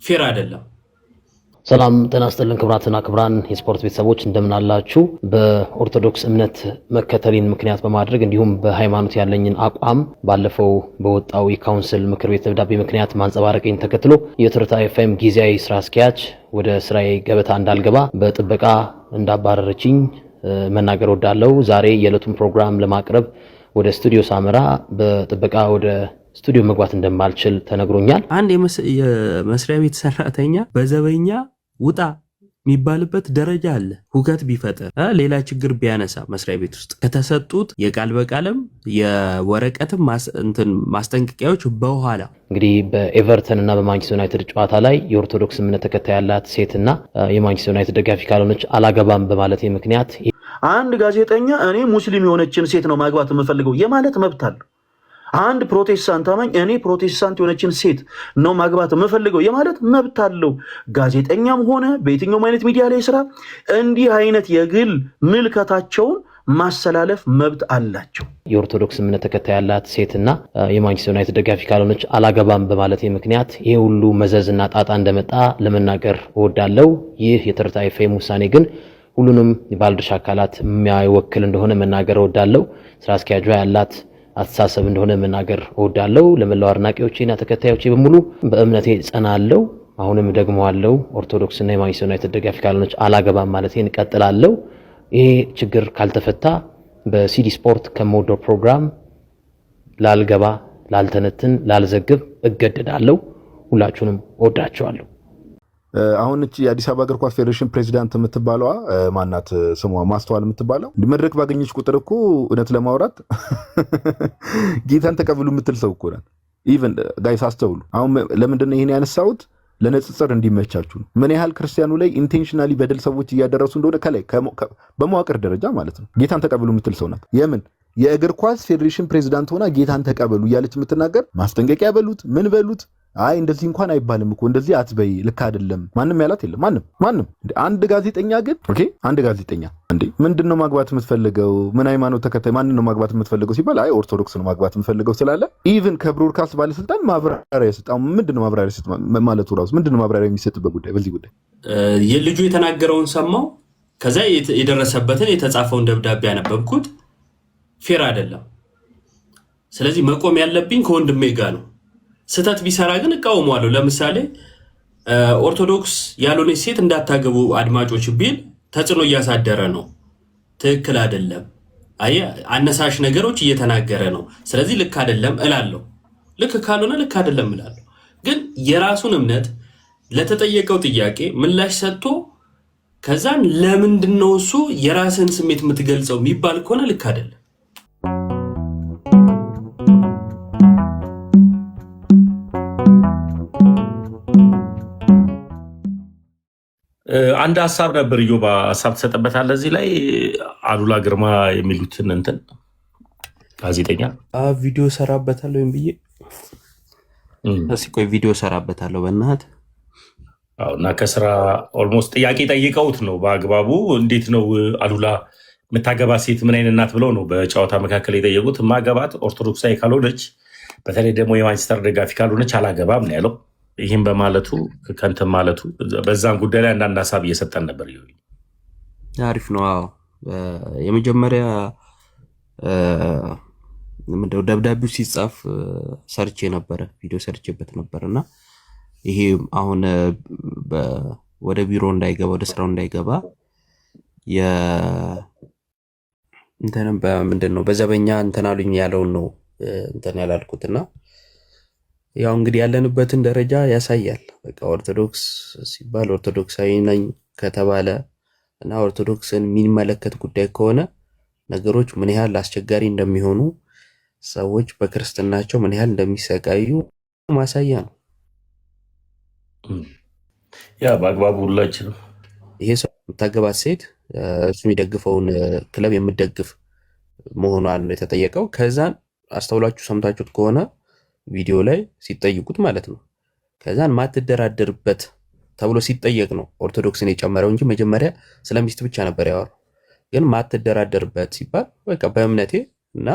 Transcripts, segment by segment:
ፌር አይደለም። ሰላም ጤና ይስጥልን ክብራትና ክብራን የስፖርት ቤተሰቦች እንደምን አላችሁ? በኦርቶዶክስ እምነት መከተልን ምክንያት በማድረግ እንዲሁም በሃይማኖት ያለኝን አቋም ባለፈው በወጣው የካውንስል ምክር ቤት ደብዳቤ ምክንያት ማንጸባረቅን ተከትሎ የትርታ ኤፍኤም ጊዜያዊ ስራ አስኪያጅ ወደ ስራዬ ገበታ እንዳልገባ በጥበቃ እንዳባረረችኝ መናገር ወዳለው ዛሬ የዕለቱን ፕሮግራም ለማቅረብ ወደ ስቱዲዮ ሳመራ በጥበቃ ወደ ስቱዲዮ መግባት እንደማልችል ተነግሮኛል። አንድ የመስሪያ ቤት ሰራተኛ በዘበኛ ውጣ የሚባልበት ደረጃ አለ። ሁከት ቢፈጠር ሌላ ችግር ቢያነሳ መስሪያ ቤት ውስጥ ከተሰጡት የቃል በቃልም የወረቀትም ማስጠንቀቂያዎች በኋላ እንግዲህ በኤቨርተን እና በማንቸስተር ዩናይትድ ጨዋታ ላይ የኦርቶዶክስ እምነት ተከታይ ያላት ሴትና የማንቸስተር ዩናይትድ ደጋፊ ካልሆነች አላገባም በማለት ምክንያት አንድ ጋዜጠኛ እኔ ሙስሊም የሆነችን ሴት ነው ማግባት የምፈልገው የማለት መብት አለው። አንድ ፕሮቴስታንት አማኝ እኔ ፕሮቴስታንት የሆነችን ሴት ነው ማግባት የምፈልገው የማለት መብት አለው። ጋዜጠኛም ሆነ በየትኛውም አይነት ሚዲያ ላይ ስራ እንዲህ አይነት የግል ምልከታቸውን ማስተላለፍ መብት አላቸው። የኦርቶዶክስ እምነት ተከታይ ያላት ሴትና የማንቸስተር ዩናይትድ ደጋፊ ካልሆነች አላገባም በማለት ምክንያት ይሄ ሁሉ መዘዝና ጣጣ እንደመጣ ለመናገር እወዳለሁ። ይህ የትርታ ኤፍኤም ውሳኔ ግን ሁሉንም የባለድርሻ አካላት የሚያወክል እንደሆነ መናገር እወዳለሁ። ስራ አስኪያጇ ያላት አስተሳሰብ እንደሆነ መናገር እወዳለሁ። ለመላው አድናቂዎቼና ተከታዮቼ በሙሉ በእምነቴ ጸናለሁ። አሁንም ደግሞ አለው ኦርቶዶክስና የማንቸስተር ዩናይትድ ደጋፊ ካልሆነች አላገባም ማለቴን እቀጥላለሁ። ይሄ ችግር ካልተፈታ በሲዲ ስፖርት ከሞዶ ፕሮግራም ላልገባ፣ ላልተነትን፣ ላልዘግብ እገደዳለሁ። ሁላችሁንም እወዳችኋለሁ። አሁን እቺ የአዲስ አበባ እግር ኳስ ፌዴሬሽን ፕሬዚዳንት የምትባለዋ ማናት ስሟ ማስተዋል የምትባለው መድረክ ባገኘች ቁጥር እኮ እውነት ለማውራት ጌታን ተቀብሉ የምትል ሰው እኮ ናት። ኢቭን ጋይስ አስተውሉ። አሁን ለምንድን ነው ይሄን ያነሳሁት? ለንጽጽር እንዲመቻችሁ ነው። ምን ያህል ክርስቲያኑ ላይ ኢንቴንሽናሊ በደል ሰዎች እያደረሱ እንደሆነ ከላይ በመዋቅር ደረጃ ማለት ነው። ጌታን ተቀብሉ የምትል ሰው ናት። የምን የእግር ኳስ ፌዴሬሽን ፕሬዚዳንት ሆና ጌታን ተቀበሉ እያለች የምትናገር ማስጠንቀቂያ በሉት ምን በሉት አይ እንደዚህ እንኳን አይባልም እኮ እንደዚህ አትበይ ልክ አይደለም ማንም ያላት የለም። ማንም አንድ ጋዜጠኛ ግን አንድ ጋዜጠኛ እንዴ ምንድነው ማግባት የምትፈልገው ምን ሃይማኖት ተከታይ ማንን ነው ማግባት የምትፈልገው ሲባል አይ ኦርቶዶክስ ነው ማግባት የምትፈልገው ስላለ ኢቭን ከብሮድካስት ባለስልጣን ማብራሪያ ይሰጣው። ምንድነው ማብራሪያ ይሰጥ ማለቱ ራሱ ምንድነው ማብራሪያ የሚሰጥበት ጉዳይ? በዚህ ጉዳይ የልጁ የተናገረውን ሰማው። ከዛ የደረሰበትን የተጻፈውን ደብዳቤ ያነበብኩት ፌር አይደለም። ስለዚህ መቆም ያለብኝ ከወንድሜ ጋር ነው። ስተት ቢሰራ ግን እቃወማለሁ። ለምሳሌ ኦርቶዶክስ ያልሆነች ሴት እንዳታገቡ አድማጮች ቢል ተጽዕኖ እያሳደረ ነው። ትክክል አይደለም። አይ አነሳሽ ነገሮች እየተናገረ ነው። ስለዚህ ልክ አይደለም እላለሁ። ልክ ካልሆነ ልክ አይደለም እላለሁ። ግን የራሱን እምነት ለተጠየቀው ጥያቄ ምላሽ ሰጥቶ ከዛን ለምንድነው እሱ የራስን ስሜት የምትገልጸው የሚባል ከሆነ ልክ አይደለም። አንድ ሀሳብ ነበር ዮባ ሀሳብ ተሰጠበታል። እዚህ ላይ አሉላ ግርማ የሚሉትን እንትን ጋዜጠኛ ቪዲዮ ሰራበታለሁ ወይም ብዬ ቆይ ቪዲዮ ሰራበታለሁ በእናትህ እና ከስራ ኦልሞስት ጥያቄ ጠይቀውት ነው በአግባቡ እንዴት ነው አሉላ የምታገባ ሴት ምን አይነት ናት ብለው ነው በጨዋታ መካከል የጠየቁት። ማገባት ኦርቶዶክሳዊ ካልሆነች በተለይ ደግሞ የማንቸስተር ደጋፊ ካልሆነች አላገባም ነው ያለው። ይህም በማለቱ ከንተን ማለቱ በዛን ጉዳይ ላይ አንዳንድ ሀሳብ እየሰጠን ነበር። አሪፍ ነው። አዎ የመጀመሪያ ደብዳቤው ሲጻፍ ሰርቼ ነበረ፣ ቪዲዮ ሰርቼበት ነበር እና ይሄ አሁን ወደ ቢሮ እንዳይገባ ወደ ስራው እንዳይገባ ምንድን ነው በዘበኛ እንትን አሉኝ ያለውን ነው እንትን ያላልኩትና ያው እንግዲህ ያለንበትን ደረጃ ያሳያል። በቃ ኦርቶዶክስ ሲባል ኦርቶዶክሳዊ ነኝ ከተባለ እና ኦርቶዶክስን የሚመለከት ጉዳይ ከሆነ ነገሮች ምን ያህል አስቸጋሪ እንደሚሆኑ ሰዎች በክርስትናቸው ምን ያህል እንደሚሰቃዩ ማሳያ ነው። ያ በአግባቡ ሁላችንም ይሄ ሰው የምታገባት ሴት እሱ የሚደግፈውን ክለብ የምትደግፍ መሆኗን ነው የተጠየቀው። ከዛን አስተውላችሁ ሰምታችሁት ከሆነ ቪዲዮ ላይ ሲጠይቁት ማለት ነው ከዛን ማትደራደርበት ተብሎ ሲጠየቅ ነው ኦርቶዶክስን የጨመረው እንጂ መጀመሪያ ስለሚስት ብቻ ነበር ያወራው። ግን ማትደራደርበት ሲባል በቃ በእምነቴ እና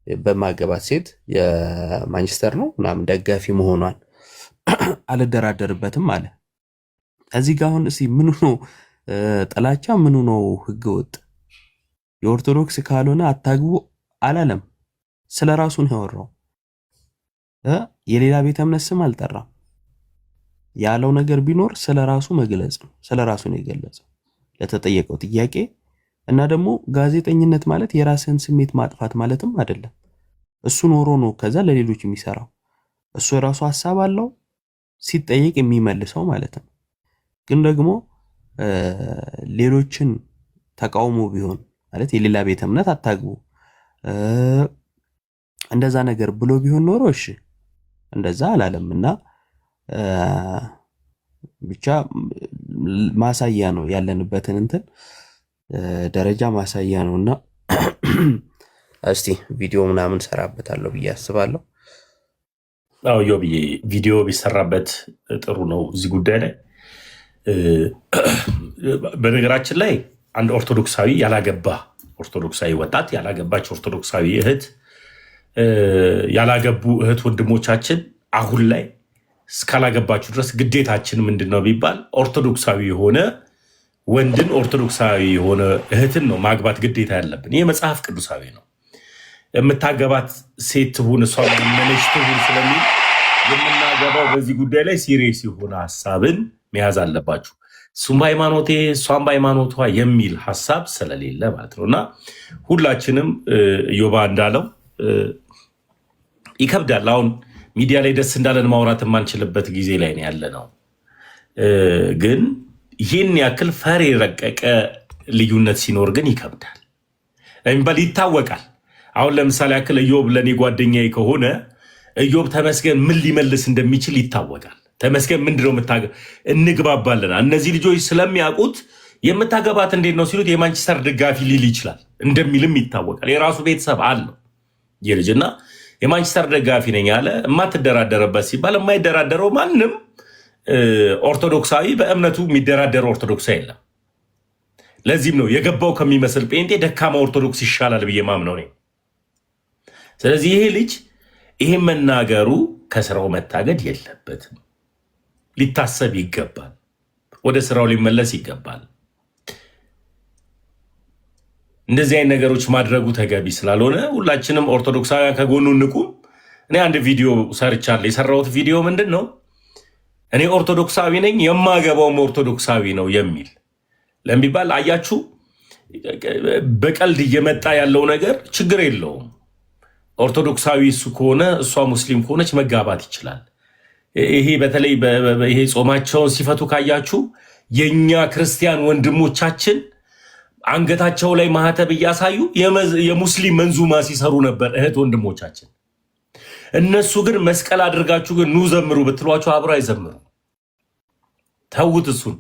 በማገባት ሴት የማንቸስተር ነው ምናምን ደጋፊ መሆኗን አልደራደርበትም አለ። እዚህ ጋር አሁን እስኪ ምኑ ነው ጥላቻ? ምኑ ነው ህገወጥ? የኦርቶዶክስ ካልሆነ አታግቡ አላለም። ስለ ራሱ ነው ያወራው። የሌላ ቤተ እምነት ስም አልጠራም። ያለው ነገር ቢኖር ስለ ራሱ መግለጽ ነው። ስለ ራሱ ነው የገለጸው ለተጠየቀው ጥያቄ። እና ደግሞ ጋዜጠኝነት ማለት የራስህን ስሜት ማጥፋት ማለትም አይደለም። እሱ ኖሮ ነው ከዛ ለሌሎች የሚሰራው። እሱ የራሱ ሐሳብ አለው ሲጠየቅ የሚመልሰው ማለት ነው። ግን ደግሞ ሌሎችን ተቃውሞ ቢሆን ማለት የሌላ ቤተ እምነት አታግቡ እንደዛ ነገር ብሎ ቢሆን ኖሮ እሺ፣ እንደዛ አላለምና ብቻ ማሳያ ነው ያለንበትን እንትን ደረጃ ማሳያ ነውና እስቲ ቪዲዮ ምናምን ሰራበታለሁ ብዬ አስባለሁ። አዎ ዮብዬ ቪዲዮ ቢሰራበት ጥሩ ነው እዚህ ጉዳይ ላይ። በነገራችን ላይ አንድ ኦርቶዶክሳዊ ያላገባ ኦርቶዶክሳዊ ወጣት ያላገባች ኦርቶዶክሳዊ እህት ያላገቡ እህት ወንድሞቻችን አሁን ላይ እስካላገባችሁ ድረስ ግዴታችን ምንድን ነው ቢባል ኦርቶዶክሳዊ የሆነ ወንድን ኦርቶዶክሳዊ የሆነ እህትን ነው ማግባት ግዴታ ያለብን። ይህ መጽሐፍ ቅዱሳዊ ነው። የምታገባት ሴት ትሁን እሷ መነች ትሁን ስለሚል የምናገባው በዚህ ጉዳይ ላይ ሲሪየስ የሆነ ሀሳብን መያዝ አለባችሁ። እሱም በሃይማኖቴ እሷም በሃይማኖቷ የሚል ሀሳብ ስለሌለ ማለት ነው። እና ሁላችንም ዮባ እንዳለው ይከብዳል። አሁን ሚዲያ ላይ ደስ እንዳለን ማውራት የማንችልበት ጊዜ ላይ ያለ ነው። ግን ይህን ያክል ፈር የረቀቀ ልዩነት ሲኖር ግን ይከብዳል የሚባል ይታወቃል። አሁን ለምሳሌ ያክል ኢዮብ ለእኔ ጓደኛዬ ከሆነ ኢዮብ ተመስገን ምን ሊመልስ እንደሚችል ይታወቃል። ተመስገን ምንድነው እንግባባለን። እነዚህ ልጆች ስለሚያውቁት የምታገባት እንዴት ነው ሲሉት የማንቸስተር ደጋፊ ሊል ይችላል እንደሚልም ይታወቃል። የራሱ ቤተሰብ አለው ይህ ልጅ እና የማንቸስተር ደጋፊ ነኝ ያለ የማትደራደርበት ሲባል የማይደራደረው ማንም ኦርቶዶክሳዊ በእምነቱ የሚደራደረው ኦርቶዶክሳዊ የለም። ለዚህም ነው የገባው ከሚመስል ጴንጤ ደካማ ኦርቶዶክስ ይሻላል ብዬ ማምነው ነኝ። ስለዚህ ይሄ ልጅ ይሄን መናገሩ ከስራው መታገድ የለበትም፣ ሊታሰብ ይገባል፣ ወደ ስራው ሊመለስ ይገባል። እንደዚህ አይነት ነገሮች ማድረጉ ተገቢ ስላልሆነ ሁላችንም ኦርቶዶክሳውያን ከጎኑ እንቁም። እኔ አንድ ቪዲዮ ሰርቻለሁ። የሰራሁት ቪዲዮ ምንድን ነው? እኔ ኦርቶዶክሳዊ ነኝ የማገባውም ኦርቶዶክሳዊ ነው የሚል ለሚባል አያችሁ፣ በቀልድ እየመጣ ያለው ነገር ችግር የለውም። ኦርቶዶክሳዊ እሱ ከሆነ እሷ ሙስሊም ከሆነች መጋባት ይችላል። ይሄ በተለይ ይሄ ጾማቸውን ሲፈቱ ካያችሁ የኛ ክርስቲያን ወንድሞቻችን አንገታቸው ላይ ማህተብ እያሳዩ የሙስሊም መንዙማ ሲሰሩ ነበር እህት ወንድሞቻችን። እነሱ ግን መስቀል አድርጋችሁ ግን ኑ ዘምሩ ብትሏቸው አብሮ አይዘምሩ። ተውት እሱን።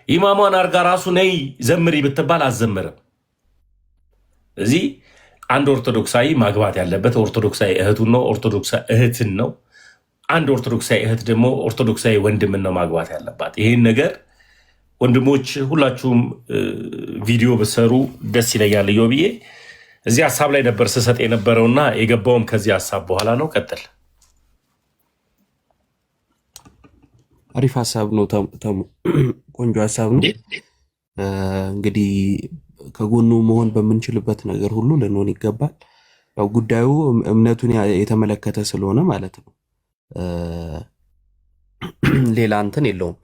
ኢማሟን አርጋ ራሱ ነይ ዘምሪ ብትባል አዘምርም። እዚህ አንድ ኦርቶዶክሳዊ ማግባት ያለበት ኦርቶዶክሳዊ እህቱን ነው፣ ኦርቶዶክሳዊ እህትን ነው። አንድ ኦርቶዶክሳዊ እህት ደግሞ ኦርቶዶክሳዊ ወንድምን ነው ማግባት ያለባት። ይሄን ነገር ወንድሞች ሁላችሁም ቪዲዮ ብሰሩ ደስ ይለኛል። ዮብዬ እዚህ ሀሳብ ላይ ነበር ስሰጥ የነበረውና የገባውም ከዚህ ሀሳብ በኋላ ነው። ቀጥል። አሪፍ ሀሳብ ነው ተሙ፣ ቆንጆ ሀሳብ ነው። እንግዲህ ከጎኑ መሆን በምንችልበት ነገር ሁሉ ልንሆን ይገባል። ያው ጉዳዩ እምነቱን የተመለከተ ስለሆነ ማለት ነው። ሌላ እንትን የለውም።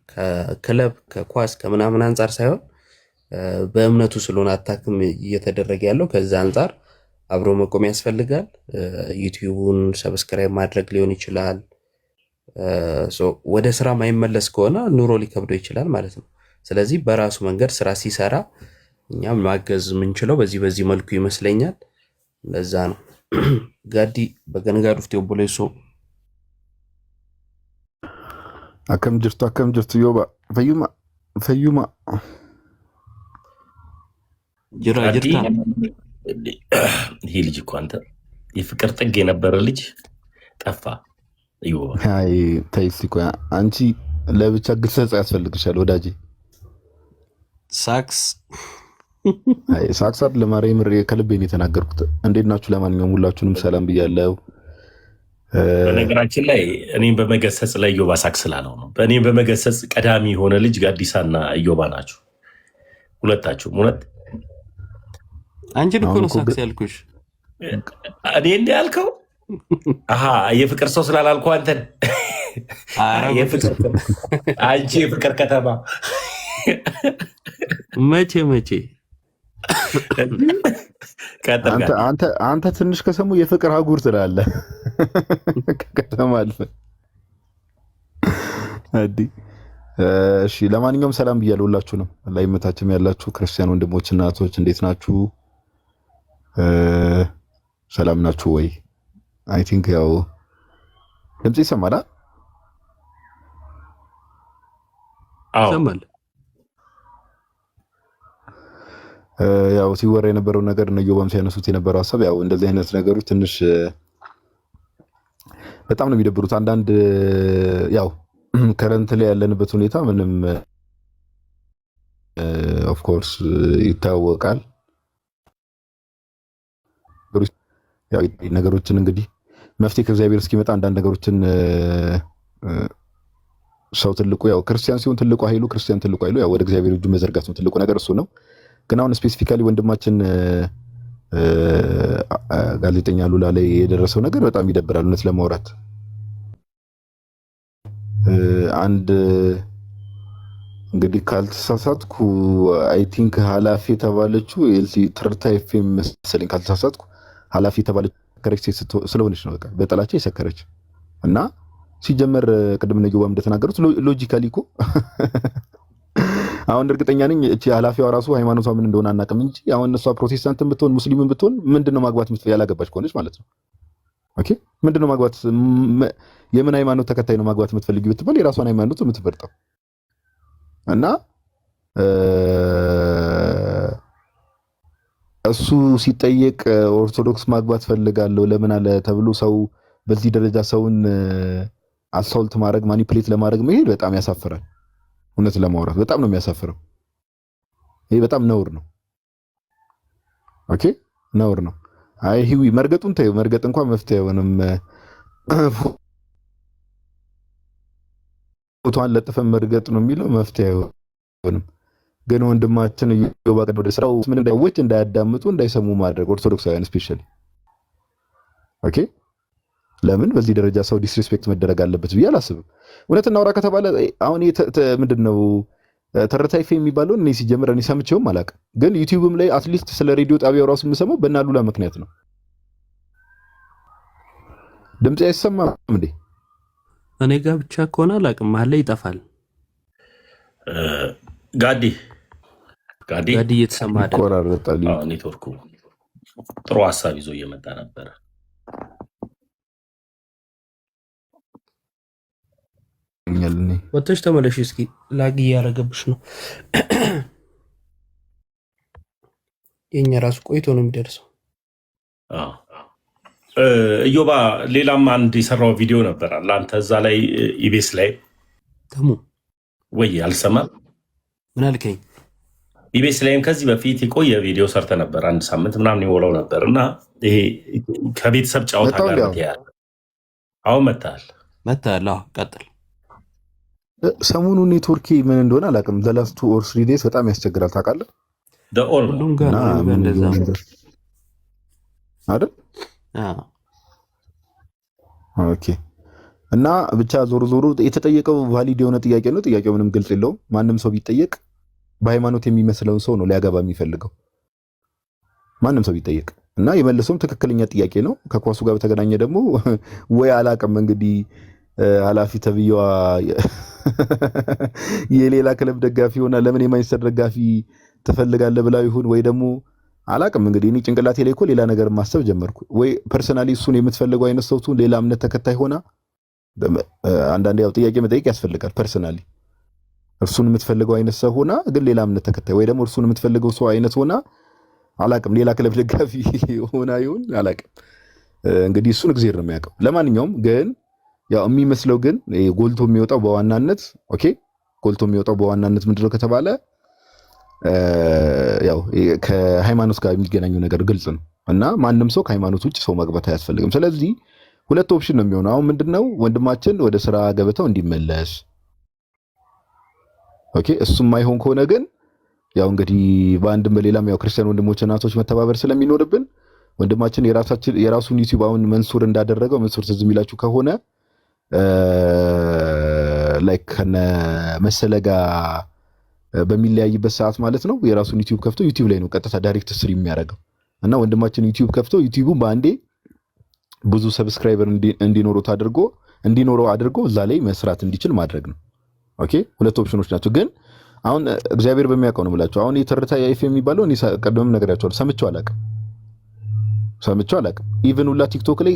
ከክለብ ከኳስ ከምናምን አንጻር ሳይሆን በእምነቱ ስለሆነ አታክም እየተደረገ ያለው። ከዛ አንጻር አብሮ መቆም ያስፈልጋል። ዩቲዩቡን ሰብስክራይብ ማድረግ ሊሆን ይችላል። ወደ ስራ ማይመለስ ከሆነ ኑሮ ሊከብደው ይችላል ማለት ነው። ስለዚህ በራሱ መንገድ ስራ ሲሰራ እኛም ማገዝ የምንችለው በዚህ መልኩ ይመስለኛል። ለዛ ነው ጋዲ በገንጋ ዱፍቴ ኦቦሌሶ አከም ጅርቱ ዮባ ፈዩማ ጅርታ ይሄ ልጅ እኮ አንተ የፍቅር ጥግ የነበረ ልጅ ጠፋ። ተይስ እኮ አንቺ ለብቻ ግልጽ ያስፈልግሻል ወዳጄ። ሳክስ ለማርያም ከልቤ ነው የተናገርኩት። እንዴት ናችሁ? ለማንኛውም ሁላችሁንም ሰላም ብያለሁ። በነገራችን ላይ እኔም በመገሰጽ ላይ ኢዮባ ሳቅ ስላለው ነው። በእኔም በመገሰጽ ቀዳሚ የሆነ ልጅ ጋዲሳና ኢዮባ ናቸው ሁለታችሁም። እውነት አንቺን እኮ ነው ሳክስ ያልኩሽ። እኔ እንዲ ያልከው የፍቅር ሰው ስላላልኩ አንተን አንቺ የፍቅር ከተማ መቼ አንተ ትንሽ ከሰሙ የፍቅር አህጉር ትላለህ። ከተማ አልፈ እሺ። ለማንኛውም ሰላም ብያለሁ ሁላችሁንም። ላይ መታችም ያላችሁ ክርስቲያን ወንድሞችና እህቶች እንዴት ናችሁ? ሰላም ናችሁ ወይ? አይ ቲንክ ያው ድምጽ ይሰማል። ይሰማል። ያው ሲወራ የነበረው ነገር እነ ኢዮባም ሲያነሱት የነበረው ሀሳብ ያው እንደዚህ አይነት ነገሮች ትንሽ በጣም ነው የሚደብሩት። አንዳንድ ያው ከረንት ላይ ያለንበት ሁኔታ ምንም ኦፍ ኮርስ ይታወቃል። ያው ነገሮችን እንግዲህ መፍትሄ ከእግዚአብሔር እስኪመጣ አንዳንድ ነገሮችን ሰው ትልቁ ያው ክርስቲያን ሲሆን ትልቁ ኃይሉ ክርስቲያን ትልቁ ኃይሉ ያው ወደ እግዚአብሔር እጁ መዘርጋት ነው። ትልቁ ነገር እሱ ነው። ግን አሁን ስፔሲፊካሊ ወንድማችን ጋዜጠኛ ሉላ ላይ የደረሰው ነገር በጣም ይደብራል። እውነት ለማውራት አንድ እንግዲህ ካልተሳሳትኩ አይ ቲንክ ኃላፊ የተባለችው ኤልሲ ትርታ ኤፍኤም መሰለኝ ካልተሳሳትኩ ኃላፊ የተባለች ሰከረች ስለሆነች ነው በቃ በጠላቻ የሰከረች እና ሲጀመር ቅድም ነው ኢዮባም እንደተናገሩት ሎጂካሊ እኮ አሁን እርግጠኛ ነኝ እቺ ኃላፊዋ ራሱ ሃይማኖቷ ምን እንደሆነ አናውቅም እንጂ አሁን እሷ ፕሮቴስታንትን ብትሆን ሙስሊምን ብትሆን ምንድነው ማግባት ያላገባች ከሆነች ማለት ነው። ኦኬ ምንድነው ማግባት የምን ሃይማኖት ተከታይ ነው ማግባት የምትፈልጊው ብትባል የራሷን ሃይማኖት የምትፈርጠው እና እሱ ሲጠየቅ ኦርቶዶክስ ማግባት ፈልጋለሁ ለምን አለ ተብሎ ሰው በዚህ ደረጃ ሰውን አሳልት ማድረግ ማኒፕሌት ለማድረግ መሄድ በጣም ያሳፍራል። እውነት ለማውራት በጣም ነው የሚያሳፍረው። ይሄ በጣም ነውር ነው። ኦኬ ነውር ነው። አይ ሂዊ መርገጡን ተይው፣ መርገጥ እንኳን መፍትሄ አይሆንም። ፎቶዋን ለጥፈን መርገጥ ነው የሚለው መፍትሄ አይሆንም። ግን ወንድማችን ኢዮባ ቀን ወደ ስራው ምን እንዳይወጭ እንዳያዳምጡ እንዳይሰሙ ማድረግ ኦርቶዶክሳውያን ስፔሻሊ ኦኬ። ለምን በዚህ ደረጃ ሰው ዲስሪስፔክት መደረግ አለበት ብዬ አላስብም። እውነት እናውራ ከተባለ አሁን ምንድነው ተረታይፌ የሚባለው እኔ ሲጀምር እኔ ሰምቼውም አላውቅም። ግን ዩቲዩብም ላይ አትሊስት ስለ ሬዲዮ ጣቢያው ራሱ የምሰማው በእናሉላ ምክንያት ነው። ድምጽ አይሰማም እንዴ? እኔ ጋር ብቻ ከሆነ አላውቅም፣ መሀል ላይ ይጠፋል። ጋዲ እየተሰማ ይቆራረጣል። ኔትወርኩ ጥሩ ሀሳብ ይዞ እየመጣ ነበረ። ወጥተሽ ተመለሽ እስኪ። ላግ እያደረገብሽ ነው። የኛ ራሱ ቆይቶ ነው የሚደርሰው። ኢዮባ ሌላም አንድ የሰራው ቪዲዮ ነበር ለአንተ እዛ ላይ ኢቤስ ላይ ተሙ ወይ አልሰማም? ምን አልከኝ? ኢቤስ ላይም ከዚህ በፊት የቆየ ቪዲዮ ሰርተ ነበር፣ አንድ ሳምንት ምናምን ይሞላው ነበር እና ይሄ ከቤተሰብ ጨዋታ ጋር ያለ አሁን መታል። ቀጥል። ሰሞኑ ኔትወርክ ምን እንደሆነ አላውቅም። ዘላስቱ ኦር 3 ዴይስ በጣም ያስቸግራል ታውቃለህ። ሁሉም ጋር እንደዛ አይደል? ኦኬ። እና ብቻ ዞሮ ዞሮ የተጠየቀው ቫሊድ የሆነ ጥያቄ ነው። ጥያቄው ምንም ግልጽ የለውም። ማንም ሰው ቢጠየቅ በሃይማኖት የሚመስለውን ሰው ነው ሊያገባ የሚፈልገው ማንም ሰው ቢጠየቅ እና የመለሰውም ትክክለኛ ጥያቄ ነው። ከኳሱ ጋር በተገናኘ ደግሞ ወይ አላውቅም እንግዲህ ኃላፊ ተብዬዋ የሌላ ክለብ ደጋፊ ሆና ለምን የማንቸስተር ደጋፊ ትፈልጋለህ ብላ ይሁን ወይ ደግሞ አላውቅም እንግዲህ እኔ ጭንቅላቴ ላይ እኮ ሌላ ነገር ማሰብ ጀመርኩ። ወይ ፐርሰናሊ እሱን የምትፈልገው አይነት ሰው ትሁን ሌላ እምነት ተከታይ ሆና አንዳንዴ ያው ጥያቄ መጠየቅ ያስፈልጋል። ፐርሰናሊ እርሱን የምትፈልገው አይነት ሰው ሆና ግን ሌላ እምነት ተከታይ ወይ ደግሞ እርሱን የምትፈልገው ሰው አይነት ሆና አላውቅም ሌላ ክለብ ደጋፊ ሆና ይሁን አላውቅም እንግዲህ እሱን እግዚአብሔር ነው የሚያውቀው። ለማንኛውም ግን ያው የሚመስለው ግን ጎልቶ የሚወጣው በዋናነት ጎልቶ የሚወጣው በዋናነት ምንድነው ከተባለ ያው ከሃይማኖት ጋር የሚገናኙ ነገር ግልጽ ነው እና ማንም ሰው ከሃይማኖት ውጭ ሰው ማግባት አያስፈልግም። ስለዚህ ሁለት ኦፕሽን ነው የሚሆነው። አሁን ምንድነው ወንድማችን ወደ ስራ ገበታው እንዲመለስ ኦኬ። እሱም ማይሆን ከሆነ ግን ያው እንግዲህ በአንድም በሌላም ያው ክርስቲያን ወንድሞች እናቶች መተባበር ስለሚኖርብን ወንድማችን የራሱን ዩቲዩብ አሁን መንሱር እንዳደረገው መንሱር ትዝ የሚላችሁ ከሆነ ላይክ ከነ መሰለጋ በሚለያይበት ሰዓት ማለት ነው የራሱን ዩቲዩብ ከፍቶ ዩቲዩብ ላይ ነው ቀጥታ ዳይሬክት ስትሪም የሚያደርገው እና ወንድማችን ዩቲዩብ ከፍቶ ዩቲዩቡን በአንዴ ብዙ ሰብስክራይበር እንዲኖረው አድርጎ እዛ ላይ መስራት እንዲችል ማድረግ ነው። ኦኬ ሁለት ኦፕሽኖች ናቸው። ግን አሁን እግዚአብሔር በሚያውቀው ነው የምላችሁ። አሁን የትርታ ኤፍኤም የሚባለው እኔ ቀደምም ነግሬያቸዋለሁ። ሰምቼው አላውቅም። ኢቭን ሁላ ቲክቶክ ላይ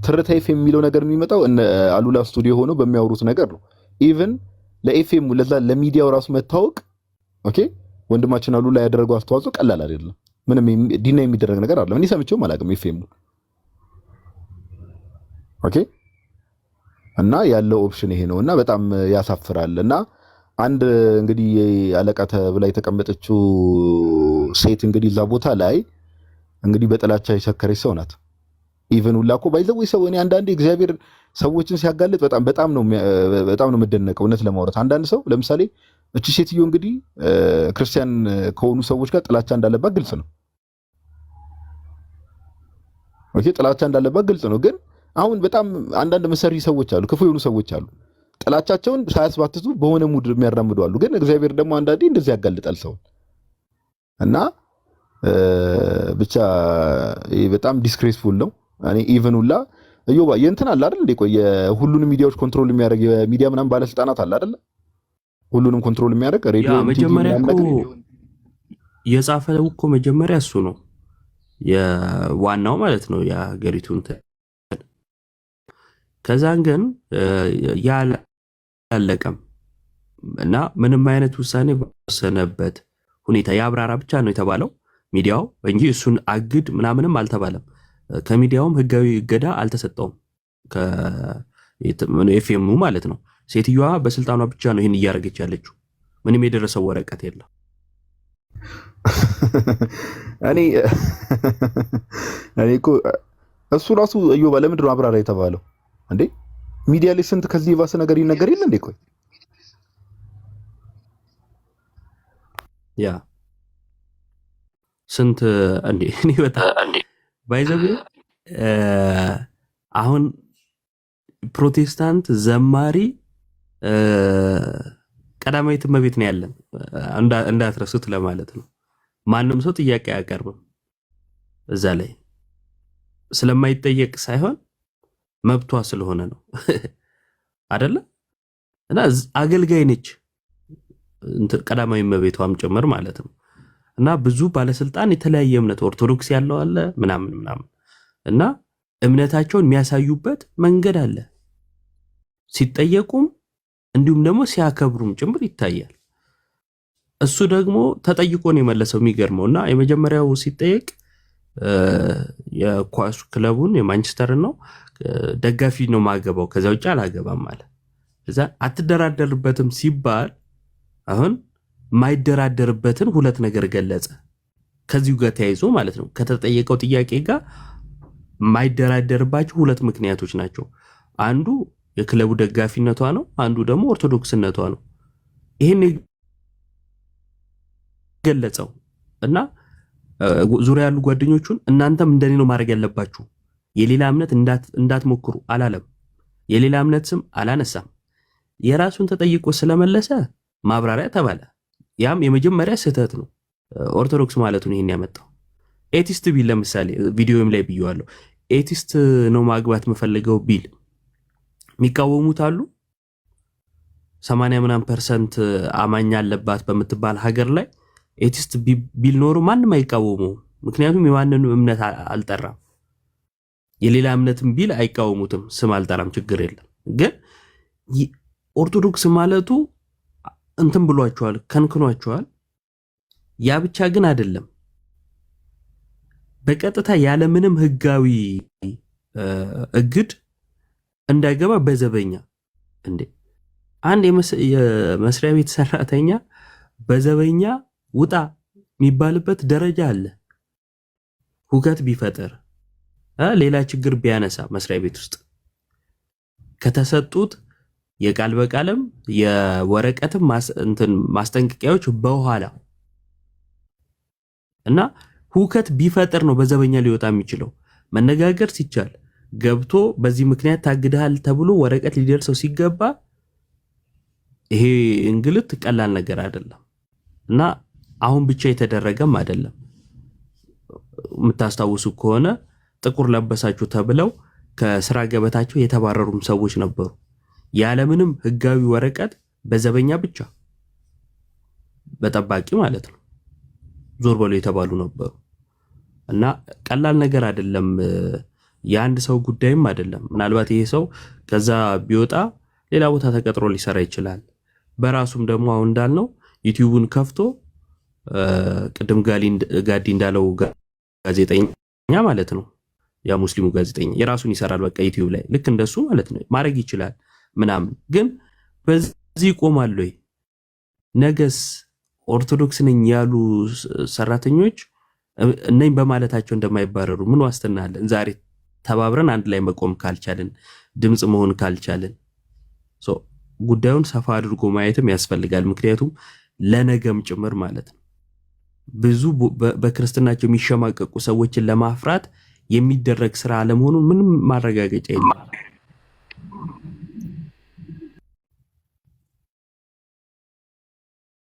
ትርታ ኤፍኤም የሚለው ነገር የሚመጣው አሉላ ስቱዲዮ ሆኖ በሚያወሩት ነገር ነው። ኢቭን ለኤፍኤም ለዛ ለሚዲያው ራሱ መታወቅ ኦኬ ወንድማችን አሉላ ያደረገው አስተዋጽኦ ቀላል አይደለም። ምንም ዲና የሚደረግ ነገር አይደለም። እኔ ሰምቼውም አላውቅም ኤፍኤም ኦኬ። እና ያለው ኦፕሽን ይሄ ነውና በጣም ያሳፍራል። እና አንድ እንግዲህ አለቃ ተብላ የተቀመጠችው ሴት እንግዲህ እዛ ቦታ ላይ እንግዲህ በጥላቻ የሰከረች ሰው ናት። ኢቭን ሁላ እኮ ባይዘው ሰው እኔ አንዳንዴ እግዚአብሔር ሰዎችን ሲያጋልጥ በጣም ነው የምደነቀው። እውነት ለማውራት አንዳንድ ሰው ለምሳሌ እቺ ሴትዮ እንግዲህ ክርስቲያን ከሆኑ ሰዎች ጋር ጥላቻ እንዳለባት ግልጽ ነው። ኦኬ ጥላቻ እንዳለባት ግልጽ ነው። ግን አሁን በጣም አንዳንድ መሰሪ ሰዎች አሉ፣ ክፉ የሆኑ ሰዎች አሉ። ጥላቻቸውን ሳያስባትቱ በሆነ ሙድ የሚያራምዱ አሉ። ግን እግዚአብሔር ደግሞ አንዳንዴ እንደዚህ ያጋልጣል ሰው እና ብቻ በጣም ዲስግሬስፉል ነው። እኔ ኢቭን ሁላ እዮባ የእንትን አለ አይደል እንዴ? ቆይ የሁሉንም ሚዲያዎች ኮንትሮል የሚያደርግ የሚዲያ ምናምን ባለስልጣናት አለ አይደል? ሁሉንም ኮንትሮል የሚያደርግ ሬዲዮ መጀመሪያ እኮ የጻፈው እኮ መጀመሪያ እሱ ነው የዋናው ማለት ነው የሀገሪቱን። ከዛን ግን ያላለቀም እና ምንም አይነት ውሳኔ በወሰነበት ሁኔታ የአብራራ ብቻ ነው የተባለው ሚዲያው እንጂ እሱን አግድ ምናምንም አልተባለም። ከሚዲያውም ህጋዊ እገዳ አልተሰጠውም ከኤፍኤሙ ማለት ነው። ሴትዮዋ በስልጣኗ ብቻ ነው ይህን እያደረገች ያለችው። ምንም የደረሰው ወረቀት የለም። እኔ እኮ እሱ ራሱ እዮባ ለምንድን ነው አብራራ የተባለው እንዴ? ሚዲያ ላይ ስንት ከዚህ የባሰ ነገር ይነገር የለ እንዴ? ቆይ ያ ስንት እንዴ እኔ በጣም ባይዘው አሁን ፕሮቴስታንት ዘማሪ ቀዳማዊት እመቤት ነው ያለን እንዳትረሱት ለማለት ነው። ማንም ሰው ጥያቄ አያቀርብም እዛ ላይ ስለማይጠየቅ ሳይሆን መብቷ ስለሆነ ነው አይደለ? እና አገልጋይ ነች ቀዳማዊ እመቤቷም ጭምር ማለት ነው። እና ብዙ ባለስልጣን የተለያየ እምነት ኦርቶዶክስ ያለው አለ ምናምን እና እምነታቸውን የሚያሳዩበት መንገድ አለ። ሲጠየቁም እንዲሁም ደግሞ ሲያከብሩም ጭምር ይታያል። እሱ ደግሞ ተጠይቆ ነው የመለሰው። የሚገርመው እና የመጀመሪያው ሲጠየቅ የኳስ ክለቡን የማንቸስተር ነው ደጋፊ ነው ማገባው ከዛ ውጭ አላገባም ማለት እዛ አትደራደርበትም ሲባል አሁን ማይደራደርበትን ሁለት ነገር ገለጸ። ከዚሁ ጋር ተያይዞ ማለት ነው ከተጠየቀው ጥያቄ ጋር ማይደራደርባቸው ሁለት ምክንያቶች ናቸው። አንዱ የክለቡ ደጋፊነቷ ነው፣ አንዱ ደግሞ ኦርቶዶክስነቷ ነው። ይሄን ገለጸው እና ዙሪያ ያሉ ጓደኞቹን እናንተም እንደኔ ነው ማድረግ ያለባችሁ፣ የሌላ እምነት እንዳትሞክሩ አላለም። የሌላ እምነት ስም አላነሳም። የራሱን ተጠይቆ ስለመለሰ ማብራሪያ ተባለ። ያም የመጀመሪያ ስህተት ነው። ኦርቶዶክስ ማለቱ ነው ይሄን ያመጣው። ኤቲስት ቢል ለምሳሌ ቪዲዮም ላይ ብየዋለሁ። ኤቲስት ነው ማግባት የምፈልገው ቢል የሚቃወሙት አሉ። 80% አማኝ አለባት በምትባል ሀገር ላይ ኤቲስት ቢል ኖሮ ማንም አይቃወመውም። ምክንያቱም የማንንም እምነት አልጠራም። የሌላ እምነትም ቢል አይቃወሙትም። ስም አልጠራም፣ ችግር የለም። ግን ኦርቶዶክስ ማለቱ እንትን ብሏቸዋል፣ ከንክኗቸዋል። ያ ብቻ ግን አይደለም። በቀጥታ ያለምንም ህጋዊ እግድ እንዳይገባ በዘበኛ እንዴ! አንድ የመስሪያ ቤት ሰራተኛ በዘበኛ ውጣ የሚባልበት ደረጃ አለ። ሁከት ቢፈጠር ሌላ ችግር ቢያነሳ መስሪያ ቤት ውስጥ ከተሰጡት የቃል በቃልም የወረቀትም ማስጠንቀቂያዎች በኋላ እና ሁከት ቢፈጠር ነው በዘበኛ ሊወጣ የሚችለው። መነጋገር ሲቻል ገብቶ በዚህ ምክንያት ታግደሃል ተብሎ ወረቀት ሊደርሰው ሲገባ ይሄ እንግልት ቀላል ነገር አይደለም እና አሁን ብቻ የተደረገም አይደለም። የምታስታውሱ ከሆነ ጥቁር ለበሳችሁ ተብለው ከስራ ገበታቸው የተባረሩም ሰዎች ነበሩ። ያለምንም ህጋዊ ወረቀት በዘበኛ ብቻ በጠባቂ ማለት ነው ዞር በሉ የተባሉ ነበሩ እና ቀላል ነገር አይደለም። የአንድ ሰው ጉዳይም አይደለም። ምናልባት ይሄ ሰው ከዛ ቢወጣ ሌላ ቦታ ተቀጥሮ ሊሰራ ይችላል። በራሱም ደግሞ አሁን እንዳልነው ዩቲዩብን ከፍቶ ቅድም ጋዲ እንዳለው ጋዜጠኛ ማለት ነው ያ ሙስሊሙ ጋዜጠኛ የራሱን ይሰራል። በቃ ዩቲዩብ ላይ ልክ እንደሱ ማለት ነው ማድረግ ይችላል ምናምን። ግን በዚህ ይቆማል ወይ? ነገስ ኦርቶዶክስ ነኝ ያሉ ሰራተኞች እነኝ በማለታቸው እንደማይባረሩ ምን ዋስትና አለን? ዛሬ ተባብረን አንድ ላይ መቆም ካልቻልን፣ ድምጽ መሆን ካልቻልን ጉዳዩን ሰፋ አድርጎ ማየትም ያስፈልጋል። ምክንያቱም ለነገም ጭምር ማለት ነው ብዙ በክርስትናቸው የሚሸማቀቁ ሰዎችን ለማፍራት የሚደረግ ስራ አለመሆኑን ምንም ማረጋገጫ የለም።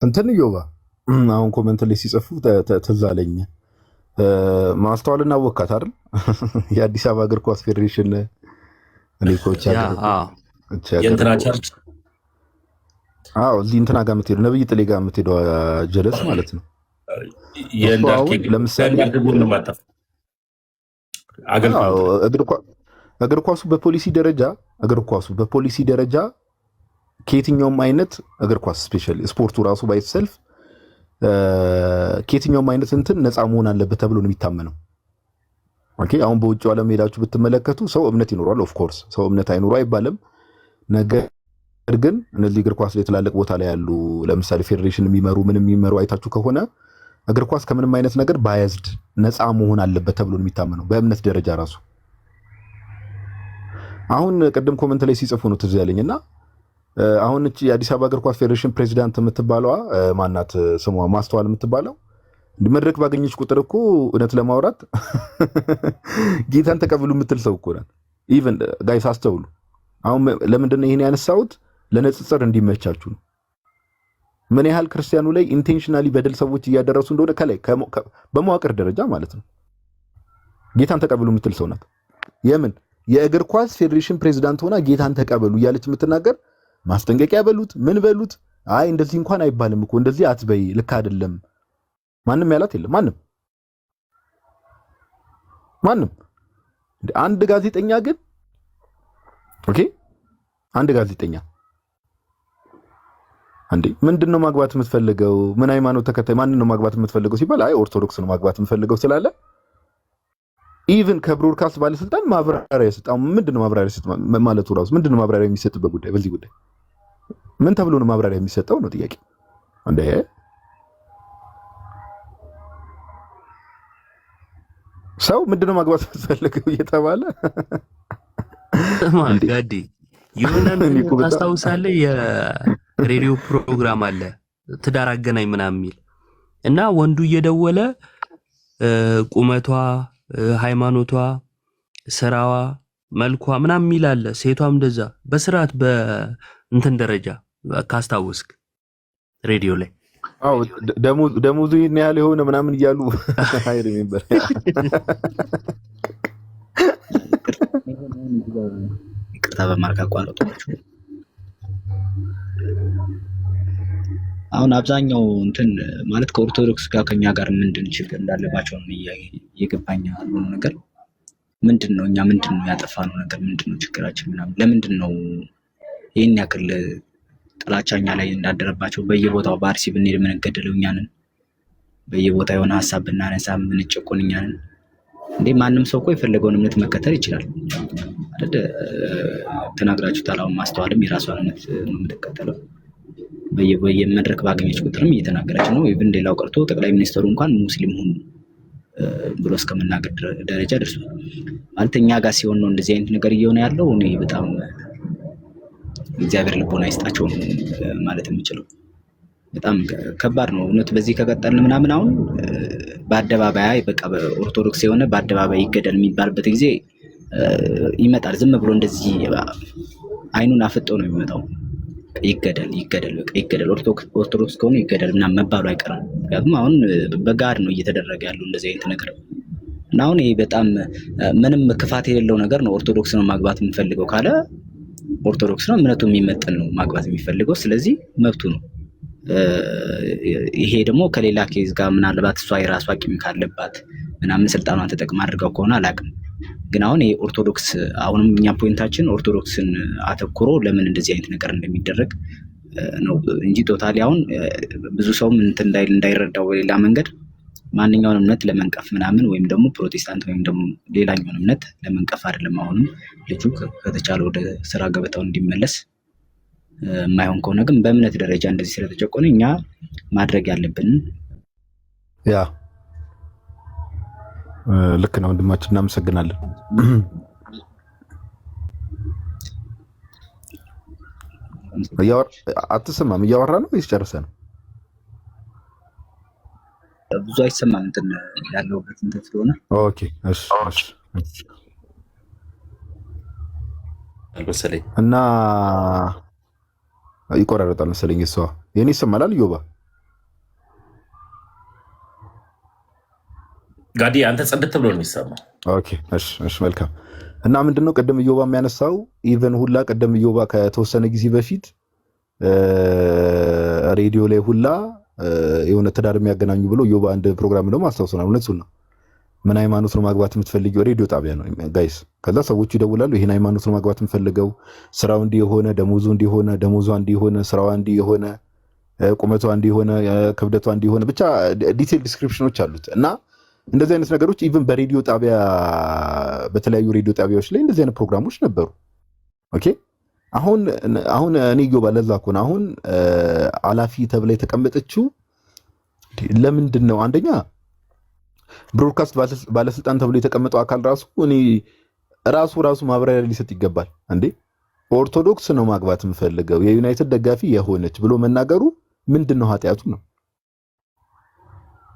እንትን ዮባ አሁን ኮመንት ላይ ሲጽፉ ትዝ አለኝ። ማስተዋልና ወካት አይደል የአዲስ አበባ እግር ኳስ ፌዴሬሽን ኮች የእንትና ቸርች እዚህ እንትና ጋር የምትሄዱ ነብይ ጥሌ ጋር የምትሄደው ጀለስ ማለት ነው። ለምሳሌ እግር ኳሱ በፖሊሲ ደረጃ ከየትኛውም አይነት እግር ኳስ ስፔሻሊ ስፖርቱ ራሱ ባይሰልፍ ከየትኛውም አይነት እንትን ነፃ መሆን አለበት ተብሎ ነው የሚታመነው። ኦኬ አሁን በውጭው ዓለም ሄዳችሁ ብትመለከቱ ሰው እምነት ይኖራል። ኦፍ ኮርስ ሰው እምነት አይኖሩ አይባልም። ነገር ግን እነዚህ እግር ኳስ ላይ ትላልቅ ቦታ ላይ ያሉ ለምሳሌ ፌዴሬሽን የሚመሩ አይታችሁ ከሆነ እግር ኳስ ከምንም አይነት ነገር ባያዝድ ነፃ መሆን አለበት ተብሎ ነው የሚታመነው በእምነት ደረጃ ራሱ። አሁን ቅድም ኮመንት ላይ ሲጽፉ ነው ትዝ ያለኝና አሁን እቺ የአዲስ አበባ እግር ኳስ ፌዴሬሽን ፕሬዚዳንት የምትባለዋ ማናት ስሟ ማስተዋል የምትባለው መድረክ ባገኘች ቁጥር እኮ እውነት ለማውራት ጌታን ተቀብሉ የምትል ሰው እኮ ናት። ኢቭን ጋይስ አስተውሉ። አሁን ለምንድን ነው ይሄን ያነሳሁት? ለነጽጽር እንዲመቻችሁ ነው። ምን ያህል ክርስቲያኑ ላይ ኢንቴንሽናሊ በደል ሰዎች እያደረሱ እንደሆነ ከላይ በመዋቅር ደረጃ ማለት ነው። ጌታን ተቀብሉ የምትል ሰው ናት። የምን የእግር ኳስ ፌዴሬሽን ፕሬዚዳንት ሆና ጌታን ተቀበሉ እያለች የምትናገር ማስጠንቀቂያ በሉት ምን በሉት አይ እንደዚህ እንኳን አይባልም እኮ እንደዚህ አትበይ ልክ አይደለም ማንም ያላት የለም። ማንም አንድ ጋዜጠኛ ግን ኦኬ አንድ ጋዜጠኛ አንዴ ምንድነው ማግባት የምትፈልገው ምን ሃይማኖት ተከታይ ማንን ነው ማግባት የምትፈልገው ሲባል አይ ኦርቶዶክስ ነው ማግባት የምትፈልገው ስላለ ኢቭን ከብሮድካስት ባለስልጣን ማብራሪያ ይሰጣው። ምንድነው ማብራሪያ ይሰጥ ማለቱ ራሱ ምንድነው ማብራሪያ የሚሰጥበት ጉዳይ በዚህ ጉዳይ ምን ተብሎ ነው ማብራሪያ የሚሰጠው ነው ጥያቄ። እንዴ ሰው ምንድነው ማግባት የምትፈልገው እየተባለ ጋዲ ይሁንና ታስታውሳለህ የሬዲዮ ፕሮግራም አለ ትዳር አገናኝ ምናምን የሚል እና ወንዱ እየደወለ ቁመቷ ሃይማኖቷ ስራዋ መልኳ ምናምን የሚል አለ። ሴቷም እንደዛ በስርዓት በእንትን ደረጃ ካስታወስክ ሬዲዮ ላይ አው ደሞዙ ይሄን ያህል የሆነ ምናምን እያሉ አይደል ነበር። ይቅርታ በማርካ አቋረጥኳችሁ። አሁን አብዛኛው እንትን ማለት ከኦርቶዶክስ ጋር ከኛ ጋር ምንድን ችግር እንዳለባቸው ነው እየገባኝ ያለው ነገር ምንድነው? እኛ ምንድነው ያጠፋነው ነገር ምንድነው? ችግራችን ምናምን ለምንድነው ይሄን ያክል ጥላቻኛ ላይ እንዳደረባቸው? በየቦታው በአርሲ ብንሄድ የምንገደለው እኛ ነን። በየቦታው የሆነ ሀሳብ ብናነሳ የምንጨቆን እኛ ነን። እንዴ ማንም ሰው እኮ የፈለገውን እምነት መከተል ይችላል አይደል? ተናግራችሁታል። አሁን ማስተዋልም የራሷን እምነት ነው የምትከተለው። በየመድረክ ባገኘች ቁጥርም እየተናገረች ነው። ኢቭን ሌላው ቀርቶ ጠቅላይ ሚኒስትሩ እንኳን ሙስሊም ሁኑ ብሎ እስከመናገር ደረጃ ደርሷል። ማለት እኛ ጋር ሲሆን ነው እንደዚህ አይነት ነገር እየሆነ ያለው። እኔ በጣም እግዚአብሔር ልቦና ይስጣቸው ማለት የምችለው። በጣም ከባድ ነው እውነት። በዚህ ከቀጠልን ምናምን አሁን በአደባባይ በቃ በኦርቶዶክስ የሆነ በአደባባይ ይገደል የሚባልበት ጊዜ ይመጣል። ዝም ብሎ እንደዚህ አይኑን አፍጦ ነው የሚመጣው። ይገደል በቃ ይገደል፣ ኦርቶዶክስ ከሆነ ይገደል ምናምን መባሉ አይቀርም። ምክንያቱም አሁን በጋድ ነው እየተደረገ ያለው እንደዚህ አይነት ነገር እና አሁን ይሄ በጣም ምንም ክፋት የሌለው ነገር ነው። ኦርቶዶክስ ነው ማግባት የምፈልገው ካለ ኦርቶዶክስ ነው፣ እምነቱ የሚመጥን ነው ማግባት የሚፈልገው፣ ስለዚህ መብቱ ነው። ይሄ ደግሞ ከሌላ ኬዝ ጋር ምናልባት እሷ የራሷ ቂም ካለባት ምናምን ስልጣኗን ተጠቅማ አድርገው ከሆነ አላውቅም። ግን አሁን የኦርቶዶክስ አሁንም እኛ ፖይንታችን ኦርቶዶክስን አተኩሮ ለምን እንደዚህ አይነት ነገር እንደሚደረግ ነው እንጂ ቶታሊ አሁን ብዙ ሰውም እንትን እንዳይረዳው በሌላ መንገድ ማንኛውንም እምነት ለመንቀፍ ምናምን ወይም ደግሞ ፕሮቴስታንት ወይም ደግሞ ሌላኛውን እምነት ለመንቀፍ አይደለም። አሁንም ልጁ ከተቻለ ወደ ስራ ገበታው እንዲመለስ፣ የማይሆን ከሆነ ግን በእምነት ደረጃ እንደዚህ ስለተጨቆነ እኛ ማድረግ ያለብንን ያ ልክ ነው ወንድማችን፣ እናመሰግናለን። አትሰማም? እያወራ ነው ወይስ ጨርሰ ነው? ብዙ አይሰማም እንትን ያለውበት እንትን ስለሆነ። ኦኬ እሺ መሰለኝ እና ይቆራረጣል መሰለኝ። እሷ የኔ ይሰማላል። ዮባ ጋዲ አንተ ጽድት ብሎ ነው የሚሰማው። ኦኬ እሺ መልካም። እና ምንድነው ቅድም ዮባ የሚያነሳው ኢቨን ሁላ ቅድም ዮባ ከተወሰነ ጊዜ በፊት ሬዲዮ ላይ ሁላ የሆነ ትዳር የሚያገናኙ ብሎ ዮባ አንድ ፕሮግራም ደግሞ አስታውሰናል። እውነቱን ነው። ምን ሃይማኖት ነው ማግባት የምትፈልጊው? ሬዲዮ ጣቢያ ነው ጋይስ። ከዛ ሰዎቹ ይደውላሉ። ይሄን ሃይማኖት ነው ማግባት የምፈልገው፣ ስራው እንዲህ የሆነ ደሞዙ እንዲሆነ ደሞዟ እንዲሆነ ስራዋ እንዲህ የሆነ ቁመቷ እንዲሆነ ክብደቷ እንዲሆነ ብቻ ዲቴል ዲስክሪፕሽኖች አሉት። እና እንደዚህ አይነት ነገሮች ኢቭን በሬዲዮ ጣቢያ በተለያዩ ሬዲዮ ጣቢያዎች ላይ እንደዚህ አይነት ፕሮግራሞች ነበሩ። ኦኬ አሁን እኔ ዮባ ለዛ እኮ ነው አሁን አላፊ ተብላ የተቀመጠችው ለምንድን ነው? አንደኛ ብሮድካስት ባለስልጣን ተብሎ የተቀመጠው አካል ራሱ እኔ ራሱ ማብራሪያ ሊሰጥ ይገባል። እንዴ ኦርቶዶክስ ነው ማግባት የምፈልገው የዩናይትድ ደጋፊ የሆነች ብሎ መናገሩ ምንድን ነው ኃጢአቱ ነው?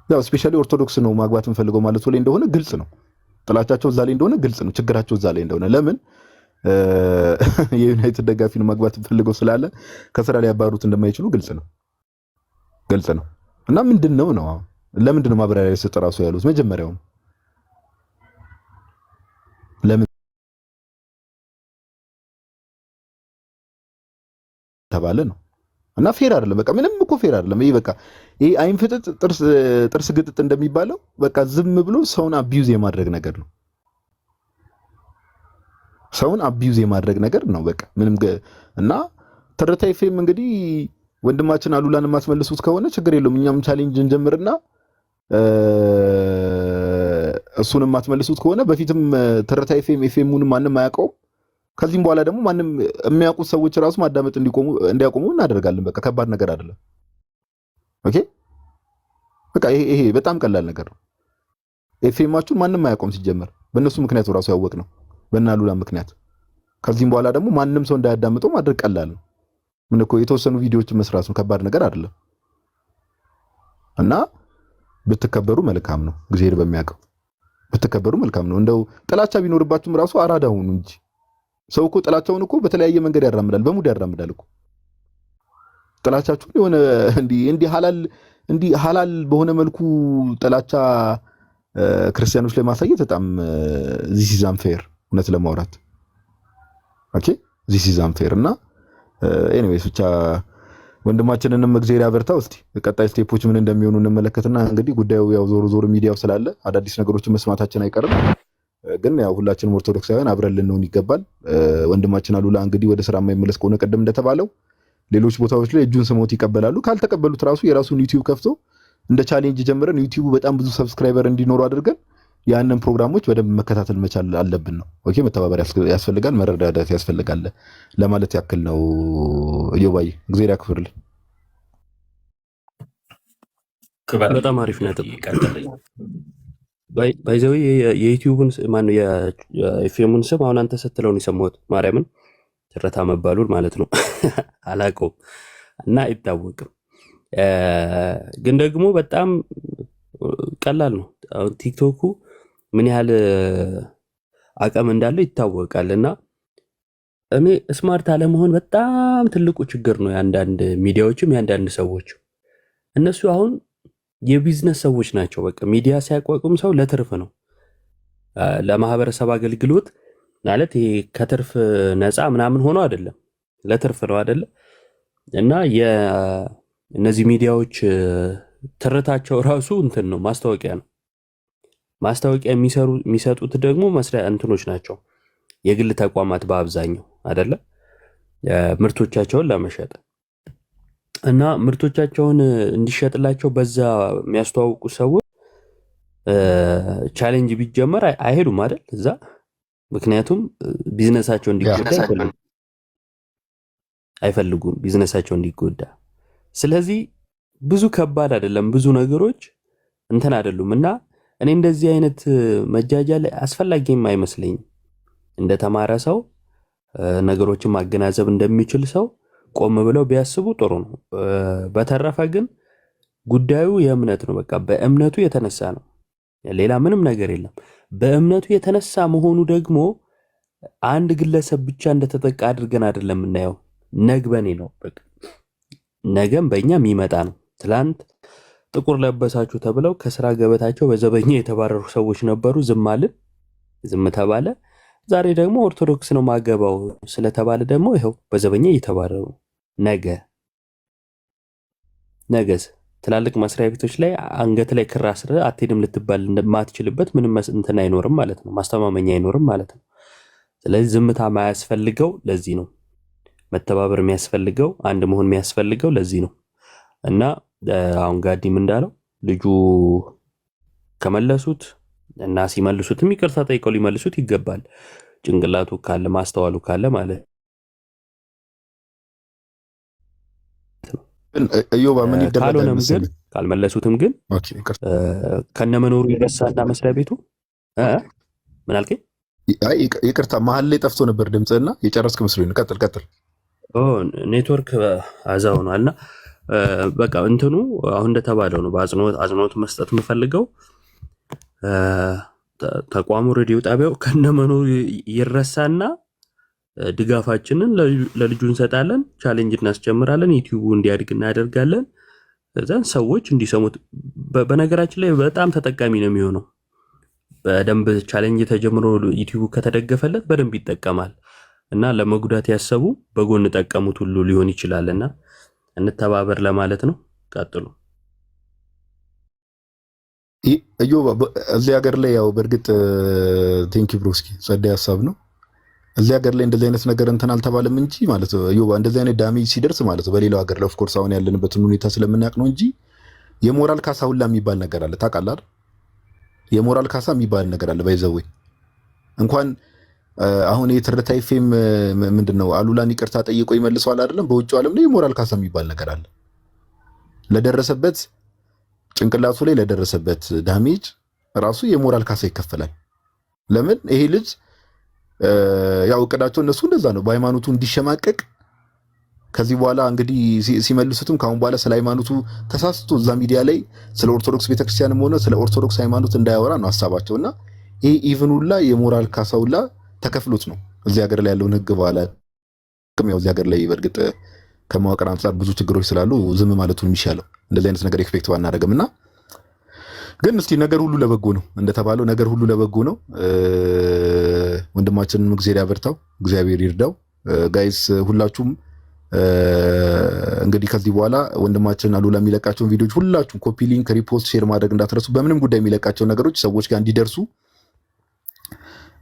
ያው ስፔሻሊ ኦርቶዶክስ ነው ማግባት የምፈልገው ማለት ላይ እንደሆነ ግልጽ ነው። ጥላቻቸው እዛ ላይ እንደሆነ ግልጽ ነው። ችግራቸው እዛ ላይ እንደሆነ ለምን የዩናይትድ ደጋፊ ነው ማግባት የምፈልገው ስላለ ከስራ ላይ ያባሩት እንደማይችሉ ግልጽ ነው። እና ምንድን ነው ለምንድን ነው ማብራሪያ የሰጠ ራሱ ያሉት መጀመሪያው ለምን ተባለ ነው? እና ፌር አይደለም። በቃ ምንም እኮ ፌር አይደለም። ይሄ በቃ ይሄ አይን ፍጥጥ ጥርስ ግጥጥ እንደሚባለው በቃ ዝም ብሎ ሰውን አቢዩዝ የማድረግ ነገር ነው። ሰውን አቢዩዝ የማድረግ ነገር ነው በቃ ምንም እና ትርታ ኤፍኤም እንግዲህ ወንድማችን አሉላን የማትመልሱት ከሆነ ችግር የለውም። እኛም ቻሌንጅ እንጀምርና እሱን የማትመልሱት ከሆነ በፊትም ትርታ ኤፍኤሙን ማንም አያውቀውም። ከዚህም በኋላ ደግሞ ማንም የሚያውቁት ሰዎች ራሱ ማዳመጥ እንዲያቆሙ እናደርጋለን። በቃ ከባድ ነገር አይደለም። ኦኬ በቃ ይሄ በጣም ቀላል ነገር ነው። ኤፍኤማችሁን ማንም አያውቀውም ሲጀመር በእነሱ ምክንያት ራሱ ያወቅ ነው በእነ አሉላ ምክንያት። ከዚህም በኋላ ደግሞ ማንም ሰው እንዳያዳምጠው ማድረግ ቀላል ነው። ምን እኮ የተወሰኑ ቪዲዮዎችን መስራት ነው፣ ከባድ ነገር አይደለም። እና ብትከበሩ መልካም ነው። እግዚአብሔር በሚያውቀው ብትከበሩ መልካም ነው። እንደው ጥላቻ ቢኖርባችሁም ራሱ አራዳ ሁኑ እንጂ ሰው እኮ ጥላቻውን እኮ በተለያየ መንገድ ያራምዳል፣ በሙድ ያራምዳል እኮ ጥላቻችሁን የሆነ እንዲህ ሐላል በሆነ መልኩ ጥላቻ ክርስቲያኖች ላይ ማሳየት በጣም ዚስ ኢዝ አንፌር እውነት ለማውራት ኦኬ ዚስ ኢዝ አንፌር። እና ኤኒዌይስ ብቻ ወንድማችንንም እግዚአብሔር ያበርታው። እስቲ ቀጣይ ስቴፖች ምን እንደሚሆኑ እንመለከትና እንግዲህ ጉዳዩ ያው ዞሮ ሚዲያው ስላለ አዳዲስ ነገሮችን መስማታችን አይቀርም። ግን ያው ሁላችንም ኦርቶዶክሳውያን አብረን ልንሆን ይገባል። ወንድማችን አሉላ እንግዲህ ወደ ስራ የማይመለስ ከሆነ ቀደም እንደተባለው ሌሎች ቦታዎች ላይ እጁን ስሞት ይቀበላሉ። ካልተቀበሉት ራሱ የራሱን ዩቲዩብ ከፍቶ እንደ ቻሌንጅ ጀምረን ዩቲዩቡ በጣም ብዙ ሰብስክራይበር እንዲኖሩ አድርገን ያንን ፕሮግራሞች በደንብ መከታተል መቻል አለብን ነው። ኦኬ መተባበር ያስፈልጋል፣ መረዳዳት ያስፈልጋል ለማለት ያክል ነው። እዮባይ እግዚአብሔር ያክብርልኝ። በጣም አሪፍ ነጥብ። ባይዘዊ የዩቲዩብን ማነው የኤፍኤሙን ስም አሁን አንተ ስትለውን የሰማሁት ማርያምን ትረታ መባሉን ማለት ነው። አላውቀውም እና አይታወቅም። ግን ደግሞ በጣም ቀላል ነው። አሁን ቲክቶኩ ምን ያህል አቅም እንዳለው ይታወቃል። እና እኔ ስማርት አለመሆን በጣም ትልቁ ችግር ነው የአንዳንድ ሚዲያዎችም የአንዳንድ ሰዎች። እነሱ አሁን የቢዝነስ ሰዎች ናቸው። በቃ ሚዲያ ሲያቋቁም ሰው ለትርፍ ነው፣ ለማህበረሰብ አገልግሎት ማለት ይሄ ከትርፍ ነፃ ምናምን ሆኖ አይደለም፣ ለትርፍ ነው አይደለ? እና እነዚህ ሚዲያዎች ትርታቸው ራሱ እንትን ነው፣ ማስታወቂያ ነው። ማስታወቂያ የሚሰጡት ደግሞ መስሪያ እንትኖች ናቸው፣ የግል ተቋማት በአብዛኛው አይደለ? ምርቶቻቸውን ለመሸጥ እና ምርቶቻቸውን እንዲሸጥላቸው በዛ የሚያስተዋውቁ ሰዎች ቻሌንጅ ቢጀመር አይሄዱም አይደል እዛ። ምክንያቱም ቢዝነሳቸው እንዲጎዳ አይፈልጉም፣ ቢዝነሳቸው እንዲጎዳ። ስለዚህ ብዙ ከባድ አይደለም፣ ብዙ ነገሮች እንትን አይደሉም። እና እኔ እንደዚህ አይነት መጃጃል አስፈላጊም አይመስለኝም። እንደተማረ ሰው ነገሮችን ማገናዘብ እንደሚችል ሰው ቆም ብለው ቢያስቡ ጥሩ ነው። በተረፈ ግን ጉዳዩ የእምነት ነው። በቃ በእምነቱ የተነሳ ነው፣ ሌላ ምንም ነገር የለም። በእምነቱ የተነሳ መሆኑ ደግሞ አንድ ግለሰብ ብቻ እንደተጠቃ አድርገን አይደለም የምናየው። ነግበኔ ነው በቃ ነገም በእኛ የሚመጣ ነው። ትላንት ጥቁር ለበሳችሁ ተብለው ከስራ ገበታቸው በዘበኛ የተባረሩ ሰዎች ነበሩ። ዝም አልን፣ ዝም ተባለ። ዛሬ ደግሞ ኦርቶዶክስ ነው ማገባው ስለተባለ ደግሞ ይኸው በዘበኛ እየተባረሩ። ነገስ ትላልቅ መስሪያ ቤቶች ላይ አንገት ላይ ክር አስረህ አትሄድም ልትባል እንደማትችልበት ምንም እንትን አይኖርም ማለት ነው፣ ማስተማመኛ አይኖርም ማለት ነው። ስለዚህ ዝምታ ማያስፈልገው ለዚህ ነው። መተባበር የሚያስፈልገው አንድ መሆን የሚያስፈልገው ለዚህ ነው። እና አሁን ጋዲም እንዳለው ልጁ ከመለሱት እና ሲመልሱትም ይቅርታ ጠይቀው ሊመልሱት ይገባል። ጭንቅላቱ ካለ ማስተዋሉ ካለ ማለት ነው። እዮባ ምን ይደረጋል? ካልሆነም ግን ካልመለሱትም ግን ከነመኖሩ ይረሳና መስሪያ ቤቱ ምን አልከኝ? ይቅርታ መሀል ላይ ጠፍቶ ነበር ድምፅህና የጨረስክ መስሎኝ። ቀጥል። ኔትወርክ አዛው ነው እና በቃ እንትኑ አሁን እንደተባለው ነው። በአጽንኦት መስጠት የምፈልገው ተቋሙ ሬዲዮ ጣቢያው ከነመኖሩ ይረሳና ድጋፋችንን ለልጁ እንሰጣለን፣ ቻሌንጅ እናስጀምራለን፣ ዩቲዩቡ እንዲያድግ እናደርጋለን። ከዛን ሰዎች እንዲሰሙት በነገራችን ላይ በጣም ተጠቃሚ ነው የሚሆነው። በደንብ ቻሌንጅ ተጀምሮ ዩቲዩቡ ከተደገፈለት በደንብ ይጠቀማል። እና ለመጉዳት ያሰቡ በጎን ጠቀሙት ሁሉ ሊሆን ይችላልና እንተባበር ለማለት ነው። ቀጥሉ። እዮባ እዚህ ሀገር ላይ ያው በእርግጥ ቴንኪ ብሮስኪ ጸዳይ ሀሳብ ነው። እዚህ ሀገር ላይ እንደዚህ አይነት ነገር እንትን አልተባለም እንጂ ማለት ነው እዮባ እንደዚህ አይነት ዳሜጅ ሲደርስ ማለት ነው በሌላው ሀገር ላይ ኦፍኮርስ አሁን ያለንበትን ሁኔታ ስለምናውቅ ነው እንጂ የሞራል ካሳ ሁላ የሚባል ነገር አለ። ታውቃለህ አይደል? የሞራል ካሳ የሚባል ነገር አለ። ባይዘወይ እንኳን አሁን የትርታ ኤፍኤም ምንድነው አሉላን ይቅርታ ጠይቆ ይመልሰዋል አይደለም? በውጭ ዓለም ላይ የሞራል ካሳ የሚባል ነገር አለ። ለደረሰበት ጭንቅላቱ ላይ ለደረሰበት ዳሜጅ ራሱ የሞራል ካሳ ይከፈላል። ለምን ይሄ ልጅ ያው እቅዳቸው እነሱ እንደዛ ነው፣ በሃይማኖቱ እንዲሸማቀቅ። ከዚህ በኋላ እንግዲህ ሲመልሱትም ካሁን በኋላ ስለ ሃይማኖቱ ተሳስቶ እዛ ሚዲያ ላይ ስለ ኦርቶዶክስ ቤተክርስቲያንም ሆነ ስለ ኦርቶዶክስ ሃይማኖት እንዳያወራ ነው ሀሳባቸውና ይሄ ኢቭን ሁላ የሞራል ካሳ ሁላ ተከፍሎት ነው እዚህ ሀገር ላይ ያለውን ህግ በኋላ ያው እዚህ ሀገር ላይ በእርግጥ ከመዋቅር አንጻር ብዙ ችግሮች ስላሉ ዝም ማለቱን የሚሻለው እንደዚህ አይነት ነገር ኤክስፔክት ባናደርግምና ግን እስቲ ነገር ሁሉ ለበጎ ነው እንደተባለው ነገር ሁሉ ለበጎ ነው። ወንድማችንን እግዚአብሔር ያበርታው፣ እግዚአብሔር ይርዳው። ጋይስ ሁላችሁም እንግዲህ ከዚህ በኋላ ወንድማችን አሉላ የሚለቃቸውን ቪዲዮዎች ሁላችሁም ኮፒ ሊንክ፣ ሪፖስት፣ ሼር ማድረግ እንዳትረሱ። በምንም ጉዳይ የሚለቃቸው ነገሮች ሰዎች ጋር እንዲደርሱ።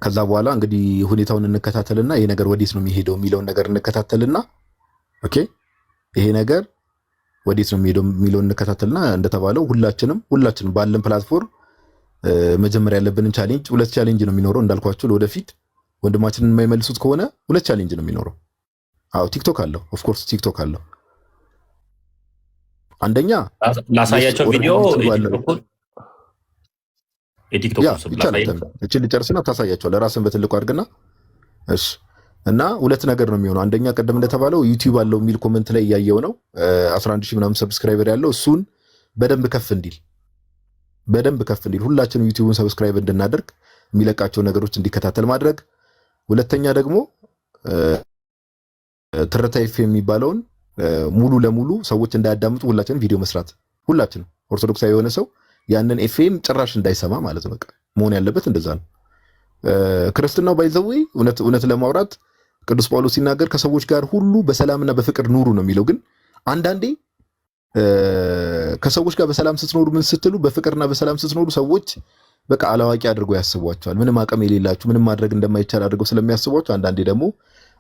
ከዛ በኋላ እንግዲህ ሁኔታውን እንከታተልና ይሄ ነገር ወዴት ነው የሚሄደው የሚለውን ነገር እንከታተልና ኦኬ ይሄ ነገር ወዴት ነው የሚሄደው የሚለውን እንከታተልና እንደተባለው ሁላችንም ባለን ፕላትፎርም መጀመሪያ ያለብንን ቻሌንጅ 2 ቻሌንጅ ነው የሚኖረው እንዳልኳችሁ ለወደፊት ወንድማችንን የማይመልሱት ከሆነ 2 ቻሌንጅ ነው የሚኖረው። አዎ ቲክቶክ አለው፣ ኦፍ ኮርስ ቲክቶክ አለው። አንደኛ ላሳያቸው ቪዲዮ እቺ ልጨርስና ታሳያቸዋለህ ራስን በትልቁ አድርግና። እሺ እና ሁለት ነገር ነው የሚሆነው። አንደኛ ቀደም እንደተባለው ዩቲዩብ አለው የሚል ኮመንት ላይ እያየው ነው 11 ሺህ ምናምን ሰብስክራይበር ያለው እሱን በደንብ ከፍ እንዲል ሁላችንም ዩቲዩብን ሰብስክራይብ እንድናደርግ የሚለቃቸው ነገሮች እንዲከታተል ማድረግ። ሁለተኛ ደግሞ ትርታ ኤፍኤም የሚባለውን ሙሉ ለሙሉ ሰዎች እንዳያዳምጡ ሁላችንም ቪዲዮ መስራት፣ ሁላችንም ኦርቶዶክሳዊ የሆነ ሰው ያንን ኤፍኤም ጭራሽ እንዳይሰማ ማለት ነው። በቃ መሆን ያለበት እንደዛ ነው። ክርስትናው ባይዘው እውነት ለማውራት ቅዱስ ጳውሎስ ሲናገር ከሰዎች ጋር ሁሉ በሰላምና በፍቅር ኑሩ ነው የሚለው። ግን አንዳንዴ ከሰዎች ጋር በሰላም ስትኖሩ ምን ስትሉ በፍቅርና በሰላም ስትኖሩ ሰዎች በቃ አላዋቂ አድርገው ያስቧቸዋል። ምንም አቅም የሌላችሁ ምንም ማድረግ እንደማይቻል አድርገው ስለሚያስቧቸው አንዳንዴ ደግሞ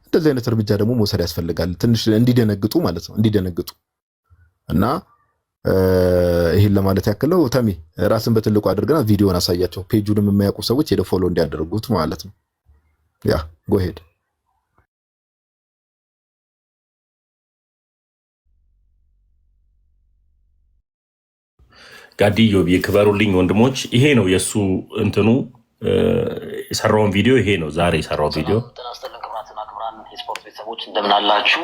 እንደዚህ አይነት እርምጃ ደግሞ መውሰድ ያስፈልጋል። ትንሽ እንዲደነግጡ ማለት ነው እንዲደነግጡ እና ይሄን ለማለት ያክል ነው። ተሚ ራስን በትልቁ አድርገና ቪዲዮን አሳያቸው። ፔጁንም የሚያውቁ ሰዎች ሄደው ፎሎ እንዲያደርጉት ማለት ነው። ያ ጎ ሄድ ጋዲዮ ይክበሩልኝ ወንድሞች። ይሄ ነው የሱ እንትኑ የሰራውን ቪዲዮ ይሄ ነው ዛሬ የሰራው ቪዲዮ። የስፖርት ቤተሰቦች እንደምን አላችሁ?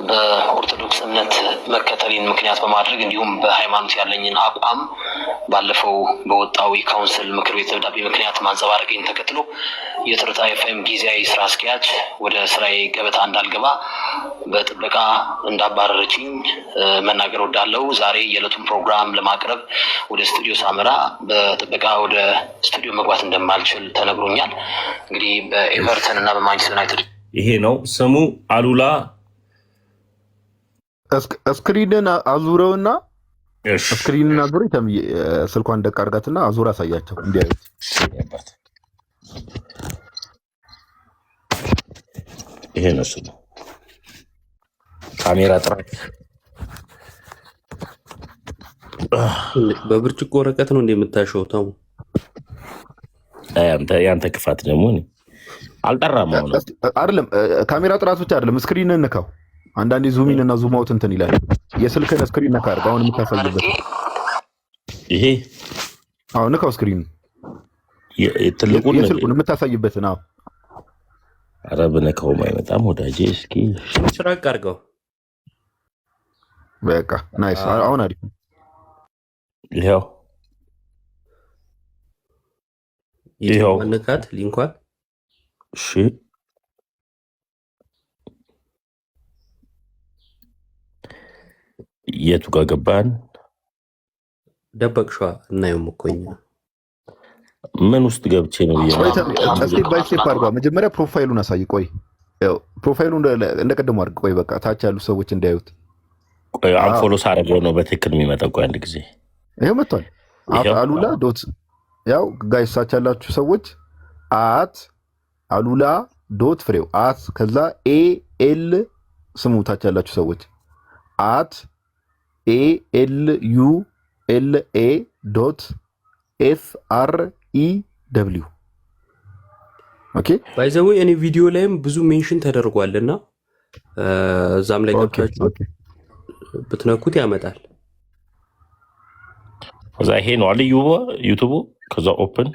በኦርቶዶክስ እምነት መከተሌን ምክንያት በማድረግ እንዲሁም በሃይማኖት ያለኝን አቋም ባለፈው በወጣው የካውንስል ምክር ቤት ደብዳቤ ምክንያት ማንጸባረቅን ተከትሎ የትርታ ኤፍኤም ጊዜያዊ ስራ አስኪያጅ ወደ ስራዬ ገበታ እንዳልገባ በጥበቃ እንዳባረረችኝ መናገር ወዳለው። ዛሬ የዕለቱን ፕሮግራም ለማቅረብ ወደ ስቱዲዮ ሳመራ በጥበቃ ወደ ስቱዲዮ መግባት እንደማልችል ተነግሮኛል። እንግዲህ በኤቨርተን እና በማንቸስተር ዩናይትድ ይሄ ነው ስሙ አሉላ። ስክሪንን አዙረውና ስክሪንን አዙረው ስልኳን ደቅ አድርጋትና አዙራ አሳያቸው እንዲያዩት። ይሄ ነው ስሙ። ካሜራ ጥራት በብርጭቆ ወረቀት ነው እንደምታሸው ታው ያንተ ክፋት ደግሞ አልጠራም አይደለም። ካሜራ ጥራት ብቻ አይደለም፣ ስክሪንን ንካው። አንዳንዴ ዙሚን እና ዙም አውት እንትን ይላል። የስልክን ስክሪን ነካ አድርገው። አሁን የምታሳይበት ይሄ አሁን ንካው። ስክሪን ትልቁን የስልኩን የምታሳይበት ነው። ኧረ ብነካውም አይመጣም ወዳጄ። እስኪ ሽራቅ አድርገው። በቃ ናይስ። አሁን አሪፍ ነው። ይሄው ማነካት ሊንኳን እሺ የቱ ጋር ገባን? ደበቅሽዋ እናየውም እኮ እኛ ምን ውስጥ ገብቼ ነው ስቴፕ ባይ ስቴፕ አድርጓ። መጀመሪያ ፕሮፋይሉን አሳይ። ቆይ ፕሮፋይሉን እንደቀደሙ አድርግ። ቆይ በቃ ታች ያሉ ሰዎች እንዲያዩት። ቆይ አንፎሎ ሳደርገው ነው በትክክል የሚመጣው። ቆይ አንድ ጊዜ ይሄው መጥቷል። አሉላ ዶት ያው ጋይስ ታች ያላችሁ ሰዎች አሉላ ዶት ፍሬው ከዛ ኤኤል ስሙ ታች ያላችሁ ሰዎች ALULA ዶት FREW ኦኬ። ባይ ዘ ዌይ እኔ ቪዲዮ ላይም ብዙ ሜንሽን ተደርጓልና እዛም ላይ ገብታችሁ ብትነኩት ያመጣል። ከዛ ይሄ ነው አለ ዩቲዩብ ከዛ ኦፕን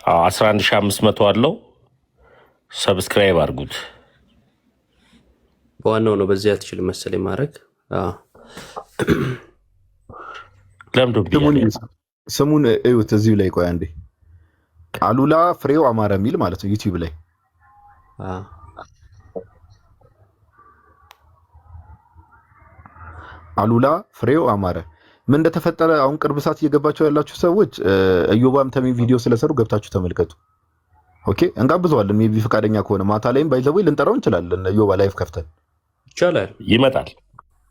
11500 አለው። ሰብስክራይብ አድርጉት። በዋናው ነው በዚያ አትችልም መሰለኝ ማድረግ። ስሙን እዩት እዚሁ ላይ። ቆይ አንዴ አሉላ ፍሬው አማረ የሚል ማለት ነው ዩቲዩብ ላይ። አሉላ ፍሬው አማረ ምን እንደተፈጠረ አሁን ቅርብ ሰዓት እየገባችሁ ያላችሁ ሰዎች እዮባም ተሚን ቪዲዮ ስለሰሩ ገብታችሁ ተመልከቱ። ኦኬ እንጋብዘዋለን። ሜቢ ፈቃደኛ ከሆነ ማታ ላይም ባይዘው ልንጠራው እንችላለን። እዮባ ላይፍ ከፍተን ይቻላል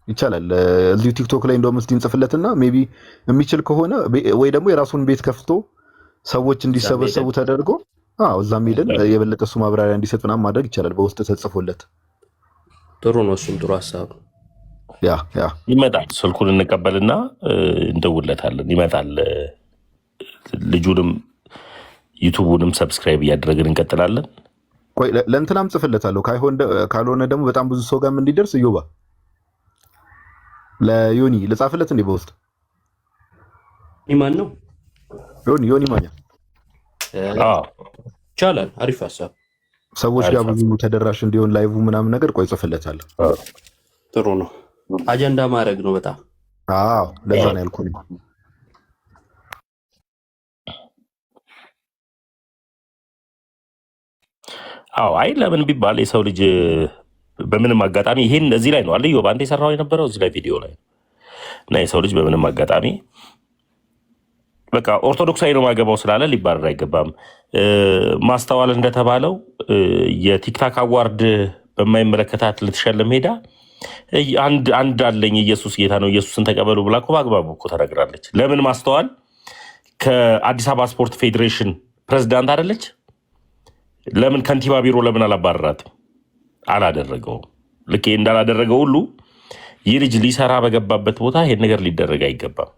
ይቻላል። እዚሁ ቲክቶክ ላይ እንደውም እስቲ እንጽፍለትና ሜቢ የሚችል ከሆነ ወይ ደግሞ የራሱን ቤት ከፍቶ ሰዎች እንዲሰበሰቡ ተደርጎ እዛም ሄደን የበለጠ እሱ ማብራሪያ እንዲሰጥ ምናምን ማድረግ ይቻላል። በውስጥ ተጽፎለት ጥሩ ነው። እሱም ጥሩ ሀሳብ ያ ይመጣል። ስልኩን እንቀበልና እንደውለታለን። ይመጣል። ልጁንም ዩቲዩቡንም ሰብስክራይብ እያደረግን እንቀጥላለን። ቆይ ለእንትናም ጽፍለታለሁ። ካልሆነ ደግሞ በጣም ብዙ ሰው ጋርም እንዲደርስ እዮባ ለዮኒ ልጻፍለት እንዴ በውስጥ ማን ነው? ዮኒ ማኛ ይቻላል። አሪፍ ሀሳብ። ሰዎች ጋር ብዙ ተደራሽ እንዲሆን ላይቭ ምናምን ነገር ቆይ ጽፍለታለሁ። ጥሩ ነው። አጀንዳ ማድረግ ነው በጣም ለዛ ነው ያልኩኝ። አይ ለምን ቢባል የሰው ልጅ በምንም አጋጣሚ ይሄን እዚህ ላይ ነው አለዮ በአንተ የሰራው የነበረው እዚህ ላይ ቪዲዮ ላይ እና የሰው ልጅ በምንም አጋጣሚ በቃ ኦርቶዶክሳዊ ነው ማገባው ስላለ ሊባረር አይገባም። ማስተዋል እንደተባለው የቲክታክ አዋርድ በማይመለከታት ልትሸልም ሄዳ አንድ አለኝ ኢየሱስ ጌታ ነው ኢየሱስን ተቀበሉ ብላ እኮ በአግባቡ እኮ ተነግራለች። ለምን ማስተዋል ከአዲስ አበባ ስፖርት ፌዴሬሽን ፕሬዝዳንት አይደለች? ለምን ከንቲባ ቢሮ ለምን አላባረራትም? አላደረገውም። ልክ እንዳላደረገው ሁሉ ይህ ልጅ ሊሰራ በገባበት ቦታ ይሄን ነገር ሊደረግ አይገባም።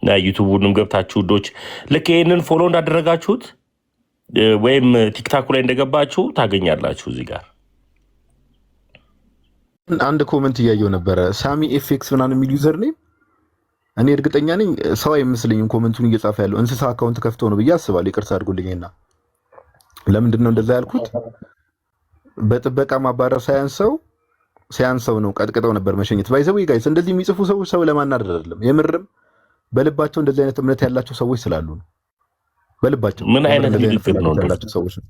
እና ዩቲዩብንም ገብታችሁ ዶች ልክ ይሄንን ፎሎ እንዳደረጋችሁት ወይም ቲክታኩ ላይ እንደገባችሁ ታገኛላችሁ። እዚህ ጋር አንድ ኮመንት እያየው ነበረ ሳሚ ኤፍኤክስ ምናምን የሚል ዩዘር ኔም እኔ እርግጠኛ ነኝ ሰው አይመስለኝም ኮመንቱን እየጻፈ ያለው እንስሳ አካውንት ከፍቶ ነው ብዬ አስባለሁ። ይቅርታ አድርጉልኝና ለምንድን ነው እንደዛ ያልኩት? በጥበቃ ማባረር ሳያንሰው ነው ቀጥቅጠው ነበር መሸኘት። ባይዘው ጋይስ እንደዚህ የሚጽፉ ሰዎች ሰው ለማናደድ አይደለም፣ የምርም በልባቸው እንደዚህ አይነት እምነት ያላቸው ሰዎች ስላሉ ነው። በልባቸው ምን አይነት ንግግር ነው ያላቸው ሰዎች ነው።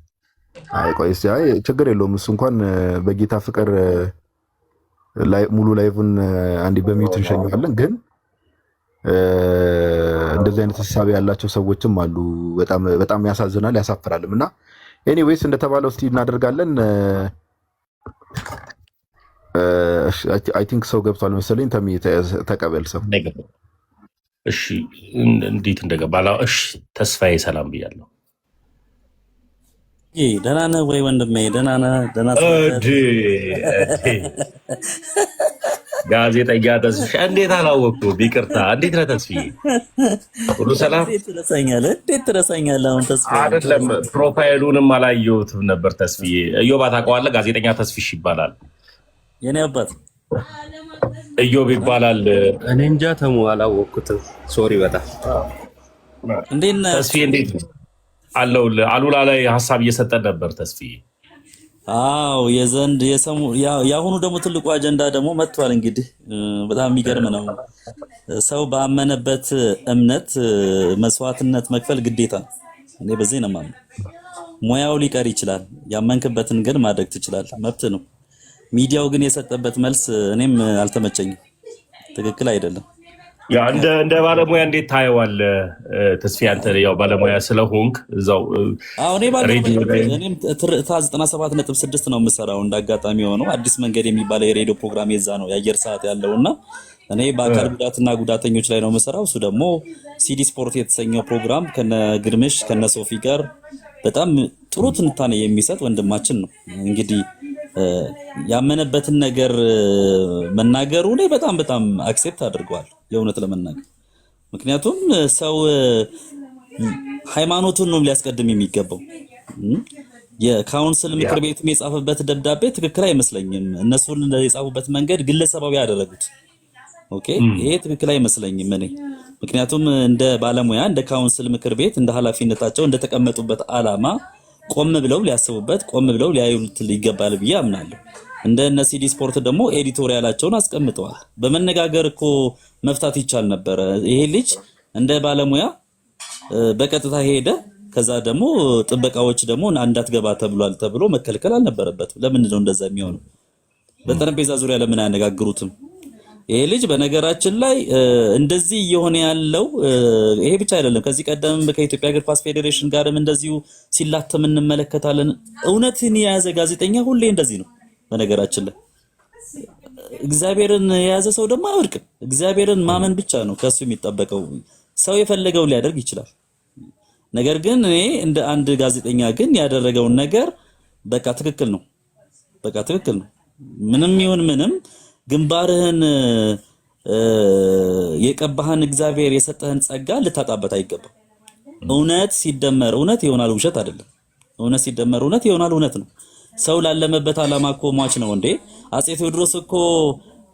አይ ቆይስ ችግር የለውም እሱ እንኳን በጌታ ፍቅር ሙሉ ላይቭን አንዲ በሚዩት እንሸኘዋለን። ግን እንደዚህ አይነት ሐሳብ ያላቸው ሰዎችም አሉ። በጣም ያሳዝናል፣ ያሳፍራልም። እና ኤኒዌይስ እንደተባለው እስቲ እናደርጋለን። አይ ቲንክ ሰው ገብቷል መሰለኝ። ተቀበል ሰው። እሺ እንዴት እንደገባ እሺ ተስፋዬ ሰላም ብያለሁ። ደህና ነህ ወይ ወንድሜ? ደህና ነህ? ደህና ጋዜጠኛ ተስፋ እንዴት አላወቅሁም? ይቅርታ። እንዴት ነህ ተስፋዬ? ሁሉ ሰላም? እንዴት ትረሳኛለህ? አሁን ተስፋ አይደለም ፕሮፋይሉንም አላየሁትም ነበር። ተስፋዬ እዮብ ታውቀዋለህ? ጋዜጠኛ ተስፊሽ ይባላል። የኔ አባት እዮብ ይባላል። እኔ እንጃ ተሙ አላወቅኩትም። ሶሪ በጣም እንዴት ነህ ተስፋዬ? እንዴት አለሁልህ። አሉላ ላይ ሀሳብ እየሰጠን ነበር ተስፋዬ። የዘንድ የአሁኑ ደግሞ ትልቁ አጀንዳ ደግሞ መጥቷል። እንግዲህ በጣም የሚገርም ነው። ሰው ባመነበት እምነት መስዋዕትነት መክፈል ግዴታ ነው። እኔ በዚህ ነው የማምነው። ሙያው ሊቀር ይችላል፣ ያመንክበትን ግን ማድረግ ትችላለህ፣ መብት ነው። ሚዲያው ግን የሰጠበት መልስ እኔም አልተመቸኝም፣ ትክክል አይደለም። እንደ ባለሙያ እንዴት ታየዋለህ ተስፋዬ? አንተ ያው ባለሙያ ስለሆንክ እዛው እኔ ባለሙያ እኔም ትርታ 97.6 ነው የምሰራው። እንዳጋጣሚ ሆነው አዲስ መንገድ የሚባለው የሬዲዮ ፕሮግራም የዛ ነው የአየር ሰዓት ያለውና እኔ በአካል ጉዳትና ጉዳተኞች ላይ ነው የምሰራው። እሱ ደግሞ ሲዲ ስፖርት የተሰኘው ፕሮግራም ከነ ግርምሽ ከነ ሶፊ ጋር በጣም ጥሩ ትንታኔ የሚሰጥ ወንድማችን ነው። እንግዲህ ያመነበትን ነገር መናገሩ ላይ በጣም አክሴፕት አድርገዋል የእውነት ለመናገር። ምክንያቱም ሰው ሃይማኖቱን ነው ሊያስቀድም የሚገባው። የካውንስል ምክር ቤቱም የጻፈበት ደብዳቤ ትክክል አይመስለኝም። እነሱን የጻፉበት መንገድ ግለሰባዊ ያደረጉት ኦኬ፣ ይሄ ትክክል አይመስለኝም እኔ። ምክንያቱም እንደ ባለሙያ እንደ ካውንስል ምክር ቤት እንደ ኃላፊነታቸው እንደተቀመጡበት ዓላማ ቆም ብለው ሊያስቡበት ቆም ብለው ሊያዩት ይገባል ብዬ አምናለሁ። እንደ ሲዲ ስፖርት ደግሞ ኤዲቶሪያላቸውን አስቀምጠዋል። በመነጋገር እኮ መፍታት ይቻል ነበረ። ይሄ ልጅ እንደ ባለሙያ በቀጥታ ሄደ። ከዛ ደግሞ ጥበቃዎች ደግሞ እንዳትገባ ተብሎ መከልከል አልነበረበትም። ለምንድን ነው እንደዛ የሚሆነው? በጠረጴዛ ዙሪያ ለምን አያነጋግሩትም? ይሄ ልጅ በነገራችን ላይ እንደዚህ እየሆነ ያለው ይሄ ብቻ አይደለም። ከዚህ ቀደም ከኢትዮጵያ እግር ኳስ ፌዴሬሽን ጋርም እንደዚሁ ሲላተም እንመለከታለን። እውነትን የያዘ ጋዜጠኛ ሁሌ እንደዚህ ነው። በነገራችን ላይ እግዚአብሔርን የያዘ ሰው ደግሞ አይወድቅም። እግዚአብሔርን ማመን ብቻ ነው ከሱ የሚጠበቀው። ሰው የፈለገውን ሊያደርግ ይችላል። ነገር ግን እኔ እንደ አንድ ጋዜጠኛ ግን ያደረገውን ነገር በቃ ትክክል ነው። በቃ ትክክል ነው። ምንም ይሁን ምንም ግንባርህን የቀባህን እግዚአብሔር የሰጠህን ጸጋ ልታጣበት አይገባም። እውነት ሲደመር እውነት ይሆናል፣ ውሸት አይደለም። እውነት ሲደመር እውነት ይሆናል፣ እውነት ነው። ሰው ላለመበት ዓላማ እኮ ሟች ነው እንዴ። አፄ ቴዎድሮስ እኮ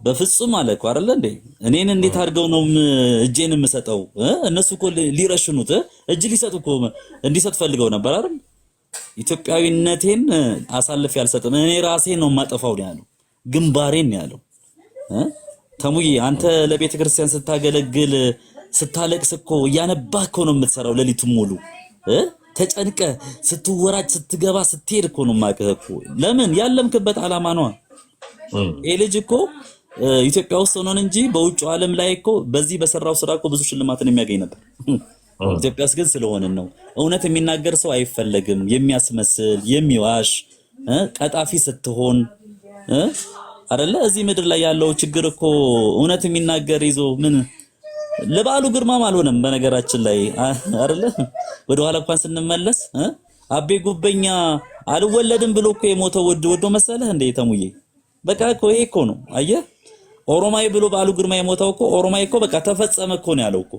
በፍጹም አለ እኮ አይደለ እንዴ? እኔን እንዴት አድርገው ነው እጄን የምሰጠው? እነሱ እኮ ሊረሽኑት እጅ ሊሰጡ እኮ እንዲሰጥ ፈልገው ነበር አይደል? ኢትዮጵያዊነቴን አሳልፌ አልሰጥም፣ እኔ ራሴን ነው የማጠፋው ነው ያለው። ግንባሬን ነው ያለው። ተሙዬ አንተ ለቤተ ክርስቲያን ስታገለግል ስታለቅስ እኮ እያነባህ እኮ ነው የምትሰራው ሌሊቱን ሙሉ ተጨንቀ ስትወራጭ ስትገባ ስትሄድ እኮ ነው የማውቅህ እኮ። ለምን ያለምክበት ዓላማ ነው። ይሄ ልጅ እኮ ኢትዮጵያ ውስጥ ሆኖን እንጂ በውጭ ዓለም ላይ እኮ በዚህ በሰራው ስራ እኮ ብዙ ሽልማትን የሚያገኝ ነበር። ኢትዮጵያ ውስጥ ግን ስለሆነን ነው። እውነት የሚናገር ሰው አይፈለግም። የሚያስመስል የሚዋሽ ቀጣፊ ስትሆን አይደለ? እዚህ ምድር ላይ ያለው ችግር እኮ እውነት የሚናገር ይዞ ምን ለበዓሉ ግርማም አልሆነም። በነገራችን ላይ አይደለ? ወደ ኋላ እንኳን ስንመለስ አቤ ጉበኛ አልወለድም ብሎ እኮ የሞተው ወዶ መሰለህ እንደ ተሙዬ? በቃ እኮ ይሄ እኮ ነው። አየህ ኦሮማይ ብሎ በዓሉ ግርማ የሞተው እኮ ኦሮማይ እኮ በቃ ተፈጸመ እኮ ነው ያለው እኮ።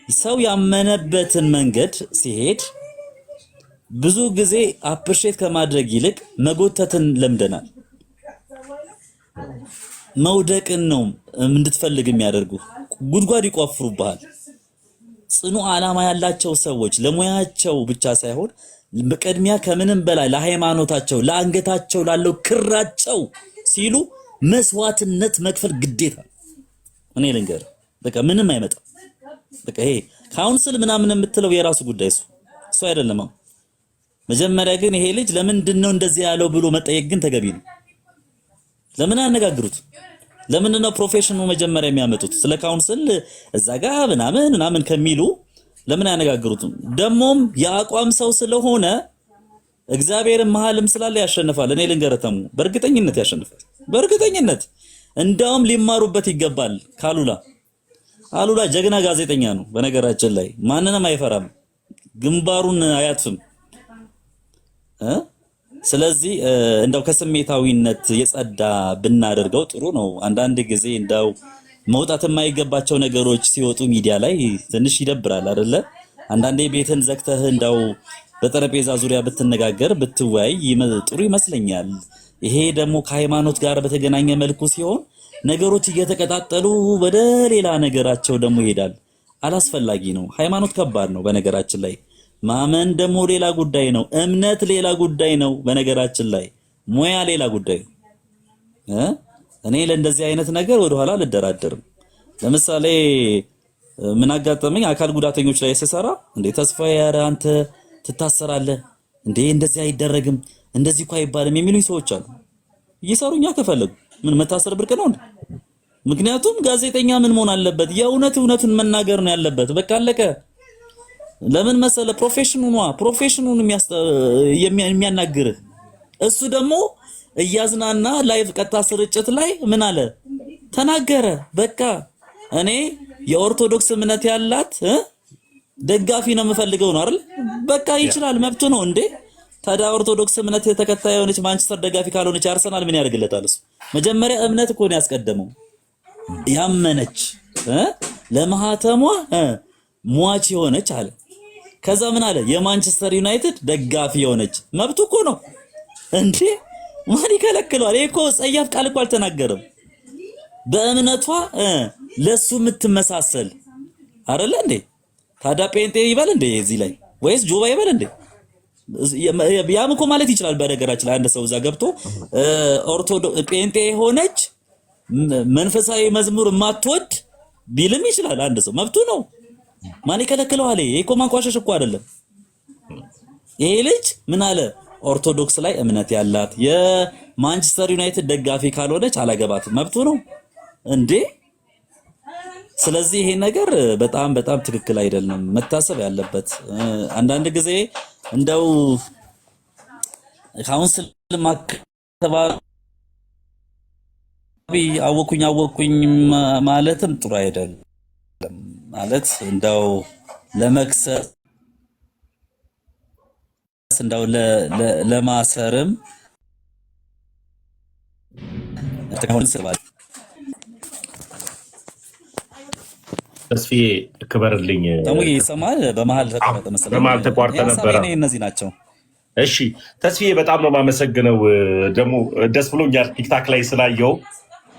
ሰው ያመነበትን መንገድ ሲሄድ ብዙ ጊዜ አፕሪሼት ከማድረግ ይልቅ መጎተትን ለምደናል። መውደቅን ነው እንድትፈልግ የሚያደርጉ። ጉድጓድ ይቆፍሩብሃል። ጽኑ ዓላማ ያላቸው ሰዎች ለሙያቸው ብቻ ሳይሆን በቅድሚያ ከምንም በላይ ለሃይማኖታቸው ለአንገታቸው ላለው ክራቸው ሲሉ መስዋዕትነት መክፈል ግዴታ። እኔ ልንገር በቃ ምንም አይመጣም። በቃ ይሄ ካውንስል ምናምን የምትለው የራሱ ጉዳይ እሱ አይደለም። መጀመሪያ ግን ይሄ ልጅ ለምንድነው እንደዚህ ያለው ብሎ መጠየቅ ግን ተገቢ ነው። ለምን አነጋግሩት? ለምን ነው ፕሮፌሽኑ መጀመሪያ የሚያመጡት? ስለ ካውንስል እዛ ጋር ምናምን ከሚሉ ለምን አያነጋግሩትም? ደሞም የአቋም ሰው ስለሆነ እግዚአብሔር መሐልም ስላለ ያሸንፋል። እኔ ልንገረተሙ በእርግጠኝነት ያሸንፋል። በእርግጠኝነት እንዳውም ሊማሩበት ይገባል። አሉላ ጀግና ጋዜጠኛ ነው። በነገራችን ላይ ማንንም አይፈራም፣ ግንባሩን አያጥፍም። ስለዚህ እንደው ከስሜታዊነት የጸዳ ብናደርገው ጥሩ ነው። አንዳንድ ጊዜ እንደው መውጣት የማይገባቸው ነገሮች ሲወጡ ሚዲያ ላይ ትንሽ ይደብራል አይደለ? አንዳንዴ ቤትን ዘግተህ እንደው በጠረጴዛ ዙሪያ ብትነጋገር ብትወያይ ጥሩ ይመስለኛል። ይሄ ደግሞ ከሃይማኖት ጋር በተገናኘ መልኩ ሲሆን ነገሮች እየተቀጣጠሉ ወደ ሌላ ነገራቸው ደግሞ ይሄዳል። አላስፈላጊ ነው። ሃይማኖት ከባድ ነው በነገራችን ላይ። ማመን ደግሞ ሌላ ጉዳይ ነው። እምነት ሌላ ጉዳይ ነው በነገራችን ላይ። ሙያ ሌላ ጉዳይ ነው። እኔ ለእንደዚህ አይነት ነገር ወደኋላ አልደራደርም። ለምሳሌ ምን አጋጠመኝ? አካል ጉዳተኞች ላይ ስሰራ እንዴ ተስፋዬ ኧረ አንተ ትታሰራለህ እንዴ እንደዚህ አይደረግም እንደዚህ እኮ አይባልም የሚሉኝ ሰዎች አሉ። ይሰሩኛ ከፈለጉ ምን መታሰር ብርቅ ነው እንዴ? ምክንያቱም ጋዜጠኛ ምን መሆን አለበት? የእውነቱን መናገር ነው ያለበት። በቃ አለቀ። ለምን መሰለ ፕሮፌሽኑን የሚያናግርህ እሱ ደግሞ እያዝናና ላይቭ ቀጥታ ስርጭት ላይ ምን አለ ተናገረ። በቃ እኔ የኦርቶዶክስ እምነት ያላት ደጋፊ ነው የምፈልገው ነው አይደል? በቃ ይችላል፣ መብቱ ነው እንዴ። ታዲያ ኦርቶዶክስ እምነት ተከታይ የሆነች ማንቸስተር ደጋፊ ካልሆነች አርሰናል ምን ያደርግለታል? እሱ መጀመሪያ እምነት እኮ ነው ያስቀደመው። ያመነች ለማህተሟ ሟች የሆነች አለ። ከዛ ምን አለ የማንቸስተር ዩናይትድ ደጋፊ የሆነች መብቱ እኮ ነው እንዴ። ማን ይከለክለዋል? ይሄ እኮ ጸያፍ ቃል እኮ አልተናገረም። በእምነቷ ለሱ የምትመሳሰል አይደለ እንዴ? ታዲያ ጴንጤ ይበል እንዴ እዚህ ላይ ወይስ ጆባ ይበል እንዴ? ያም እኮ ማለት ይችላል። በነገራችን ላይ አንድ ሰው እዛ ገብቶ ኦርቶዶክስ ጴንጤ የሆነች መንፈሳዊ መዝሙር የማትወድ ቢልም ይችላል። አንድ ሰው መብቱ ነው። ማን ይከለክለዋል? ይሄ እኮ ማንቋሸሽ እኮ አይደለም። ይሄ ልጅ ምን አለ? ኦርቶዶክስ ላይ እምነት ያላት የማንቸስተር ዩናይትድ ደጋፊ ካልሆነች አላገባትም። መብቱ ነው እንዴ። ስለዚህ ይሄ ነገር በጣም ትክክል አይደለም፣ መታሰብ ያለበት። አንዳንድ ጊዜ እንደው ካውንስል ማከባቢ አወኩኝ ማለትም ጥሩ አይደለም። ማለት እንደው ለመክሰስ እንደው ለማሰርም ተስፋዬ ክበርልኝ። ተሙዬ ይሰማል። በመሀል ተቋረጠ መሰለኝ። በመሀል ተቋርጠ ነበር። እነዚህ ናቸው እሺ ተስፋዬ በጣም ነው የማመሰግነው። ደግሞ ደስ ብሎኛል ቲክታክ ላይ ስላየው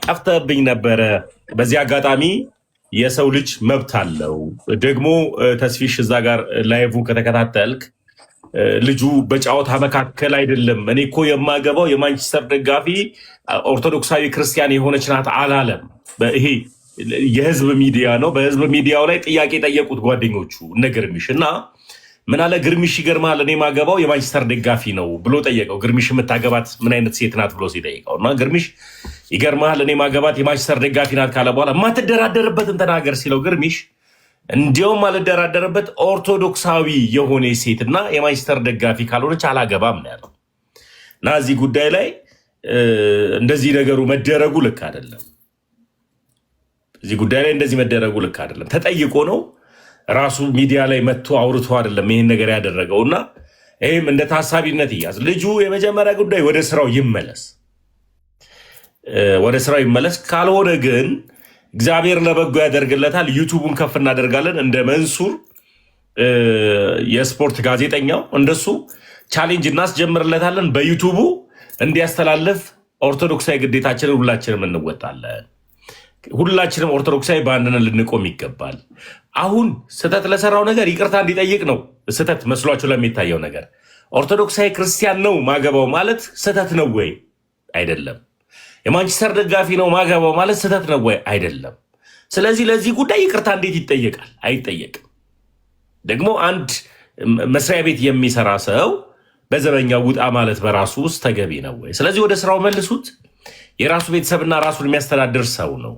ጠፍተህብኝ ነበረ። በዚህ አጋጣሚ የሰው ልጅ መብት አለው። ደግሞ ተስፊሽ እዛ ጋር ላይቭ ከተከታተልክ ልጁ በጨዋታ መካከል አይደለም። እኔ እኮ የማገባው የማንቸስተር ደጋፊ ኦርቶዶክሳዊ ክርስቲያን የሆነች ናት አላለም። ይሄ የህዝብ ሚዲያ ነው። በህዝብ ሚዲያው ላይ ጥያቄ ጠየቁት ጓደኞቹ እነ ግርሚሽ እና ምን አለ ግርሚሽ ይገርማል፣ እኔ ማገባው የማንቸስተር ደጋፊ ነው ብሎ ጠየቀው። ግርሚሽ የምታገባት ምን አይነት ሴት ናት ብሎ ሲጠይቀው እና ግርሚሽ ይገርማል፣ እኔ ማገባት የማንቸስተር ደጋፊ ናት ካለ በኋላ የማትደራደርበትን ተናገር ሲለው ግርሚሽ እንዲያውም አልደራደርበት ኦርቶዶክሳዊ የሆነ ሴት እና የማንቸስተር ደጋፊ ካልሆነች አላገባም ነው ያለው። እና እዚህ ጉዳይ ላይ እንደዚህ ነገሩ መደረጉ ልክ አይደለም። እዚህ ጉዳይ ላይ እንደዚህ መደረጉ ልክ አይደለም። ተጠይቆ ነው ራሱ ሚዲያ ላይ መጥቶ አውርቶ አይደለም ይሄን ነገር ያደረገው እና ይህም እንደ ታሳቢነት ይያዝ። ልጁ የመጀመሪያ ጉዳይ ወደ ስራው ይመለስ፣ ወደ ስራው ይመለስ። ካልሆነ ግን እግዚአብሔር ለበጎ ያደርግለታል። ዩቱቡን ከፍ እናደርጋለን። እንደ መንሱር የስፖርት ጋዜጠኛው እንደሱ ቻሌንጅ እናስጀምርለታለን። በዩቱቡ እንዲያስተላልፍ ኦርቶዶክሳዊ ግዴታችንን ሁላችንም እንወጣለን። ሁላችንም ኦርቶዶክሳዊ በአንድነት ልንቆም ይገባል። አሁን ስህተት ለሰራው ነገር ይቅርታ እንዲጠይቅ ነው። ስህተት መስሏቸው ለሚታየው ነገር ኦርቶዶክሳዊ ክርስቲያን ነው ማገባው ማለት ስህተት ነው ወይ? አይደለም። የማንቸስተር ደጋፊ ነው ማገባው ማለት ስህተት ነው ወይ? አይደለም። ስለዚህ ለዚህ ጉዳይ ይቅርታ እንዴት ይጠየቃል? አይጠየቅም። ደግሞ አንድ መስሪያ ቤት የሚሰራ ሰው በዘበኛ ውጣ ማለት በራሱ ውስጥ ተገቢ ነው ወይ? ስለዚህ ወደ ስራው መልሱት። የራሱ ቤተሰብና ራሱን የሚያስተዳድር ሰው ነው